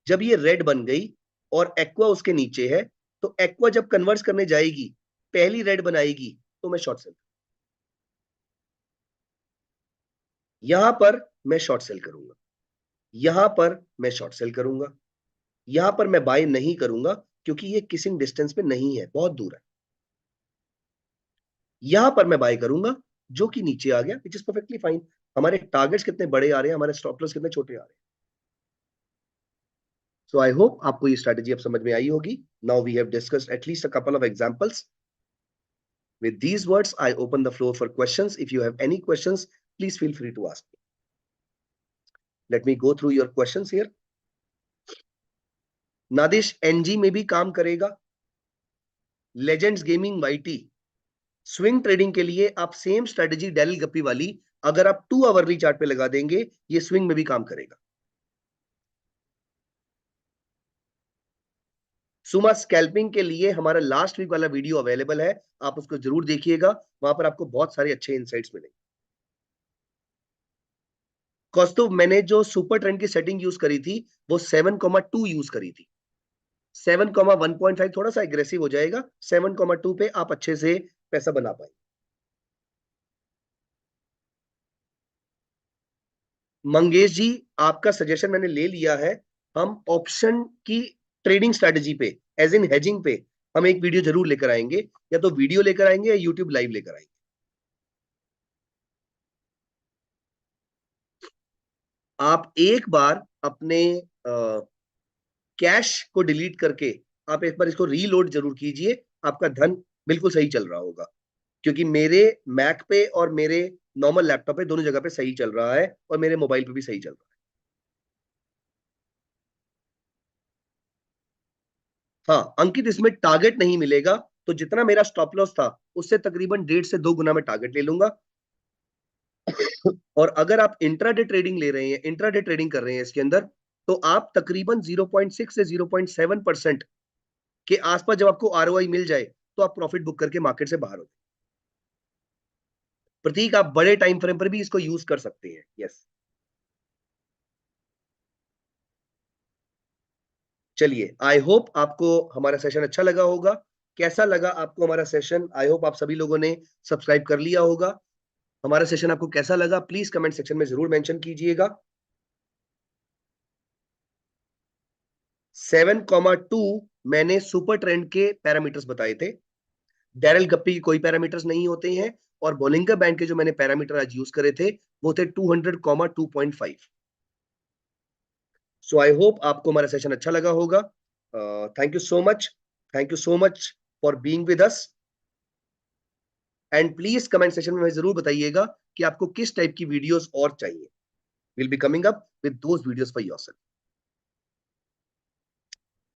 जब ये रेड बन गई और एक्वा उसके नीचे है, तो एक्वा जब कन्वर्ज करने जाएगी, पहली रेड बनाएगी, तो मैं शॉर्ट सेल, यहां पर मैं शॉर्ट सेल करूंगा, यहां पर मैं शॉर्ट सेल करूंगा, यहां पर मैं बाय नहीं करूंगा, क्योंकि ये किसिंग डिस्टेंस पे नहीं है, बहुत दूर है। यहां पर मैं बाय करूंगा, जो कि नीचे आ गया, विच इज परफेक्टली फाइन। हमारे टारगेट्स कितने बड़े आ रहे हैं, हमारे स्टॉप लॉस कितने छोटे आ रहे हैं। सो आई होप आपको ये स्ट्रैटेजी अब समझ में आई होगी. Now we have discussed at least a couple of examples. With these words, I open the floor for questions. If you have any questions, please feel free to ask me. Let me go through your questions here. नादिश NG में भी काम करेगा? Legends gaming YT, swing trading के लिए आप same strategy Daryl गप्पी वाली अगर आप 2 आवरली चार्ट पे लगा देंगे, ये स्विंग में भी काम करेगा. सुमा स्कैल्पिंग के लिए हमारा लास्ट वीक वाला वीडियो अवेलेबल है, आप उसको जरूर देखिएगा, वहां पर आपको बहुत सारे अच्छे इनसाइट्स मिलेंगे. कौस्तुभ, मैंने जो सुपर ट्रेंड की सेटिंग यूज करी थी वो 7,2 यूज करी थी. 7,1.5 थोड़ा सा एग्रेसिव हो जाएगा, 7,2 पे आप अच्छे से पैसा बना पाए. मंगेश जी, आपका सजेशन मैंने ले लिया है. हम ऑप्शन की ट्रेडिंग स्ट्रेटजी पे, एज इन हेजिंग पे, हम एक वीडियो जरूर लेकर आएंगे. या तो वीडियो लेकर आएंगे या यूट्यूब लाइव लेकर आएंगे. आप एक बार अपने कैश को डिलीट करके आप एक बार इसको रीलोड जरूर कीजिए, आपका धन बिल्कुल सही चल रहा होगा. क्योंकि मेरे मैक पे और मेरे नॉर्मल लैपटॉप पे दोनों जगह पे सही चल रहा है और मेरे मोबाइल पे भी सही चल रहा है. हाँ अंकित, इसमें टारगेट नहीं मिलेगा, तो जितना मेरा स्टॉप लॉस था उससे तकरीबन 1.5 से 2 गुना में टारगेट ले लूंगा. और अगर आप इंट्राडे ट्रेडिंग ले रहे हैं, इंट्राडे ट्रेडिंग कर रहे हैं इसके अंदर, तो आप तकरीबन 0.6 से 0.7% के आसपास जब आपको आरओआई मिल जाए तो आप प्रॉफिट बुक करके मार्केट से बाहर हो. प्रतीक, आप बड़े टाइम फ्रेम पर भी इसको यूज कर सकते हैं. यस. चलिए, आई होप आपको हमारा सेशन अच्छा लगा होगा. कैसा लगा आपको हमारा सेशन? आई होप आप सभी लोगों ने सब्सक्राइब कर लिया होगा. हमारा सेशन आपको कैसा लगा प्लीज कमेंट सेक्शन में जरूर मेंशन कीजिएगा. 7,2 मैंने सुपर ट्रेंड के पैरामीटर्स बताए थे. डैरल गप्पी के कोई पैरामीटर्स नहीं होते हैं. और बोलिंगर बैंड के जो मैंने पैरामीटर आज यूज करे थे वो थे 200,2.5. सो आई होप आपको हमारा सेशन अच्छा लगा होगा. Thank you so much. Thank you so much for being with us. And please comment session में जरूर बताइएगा कि आपको किस टाइप की वीडियोस और चाहिए. Will be coming up with those videos for yourself.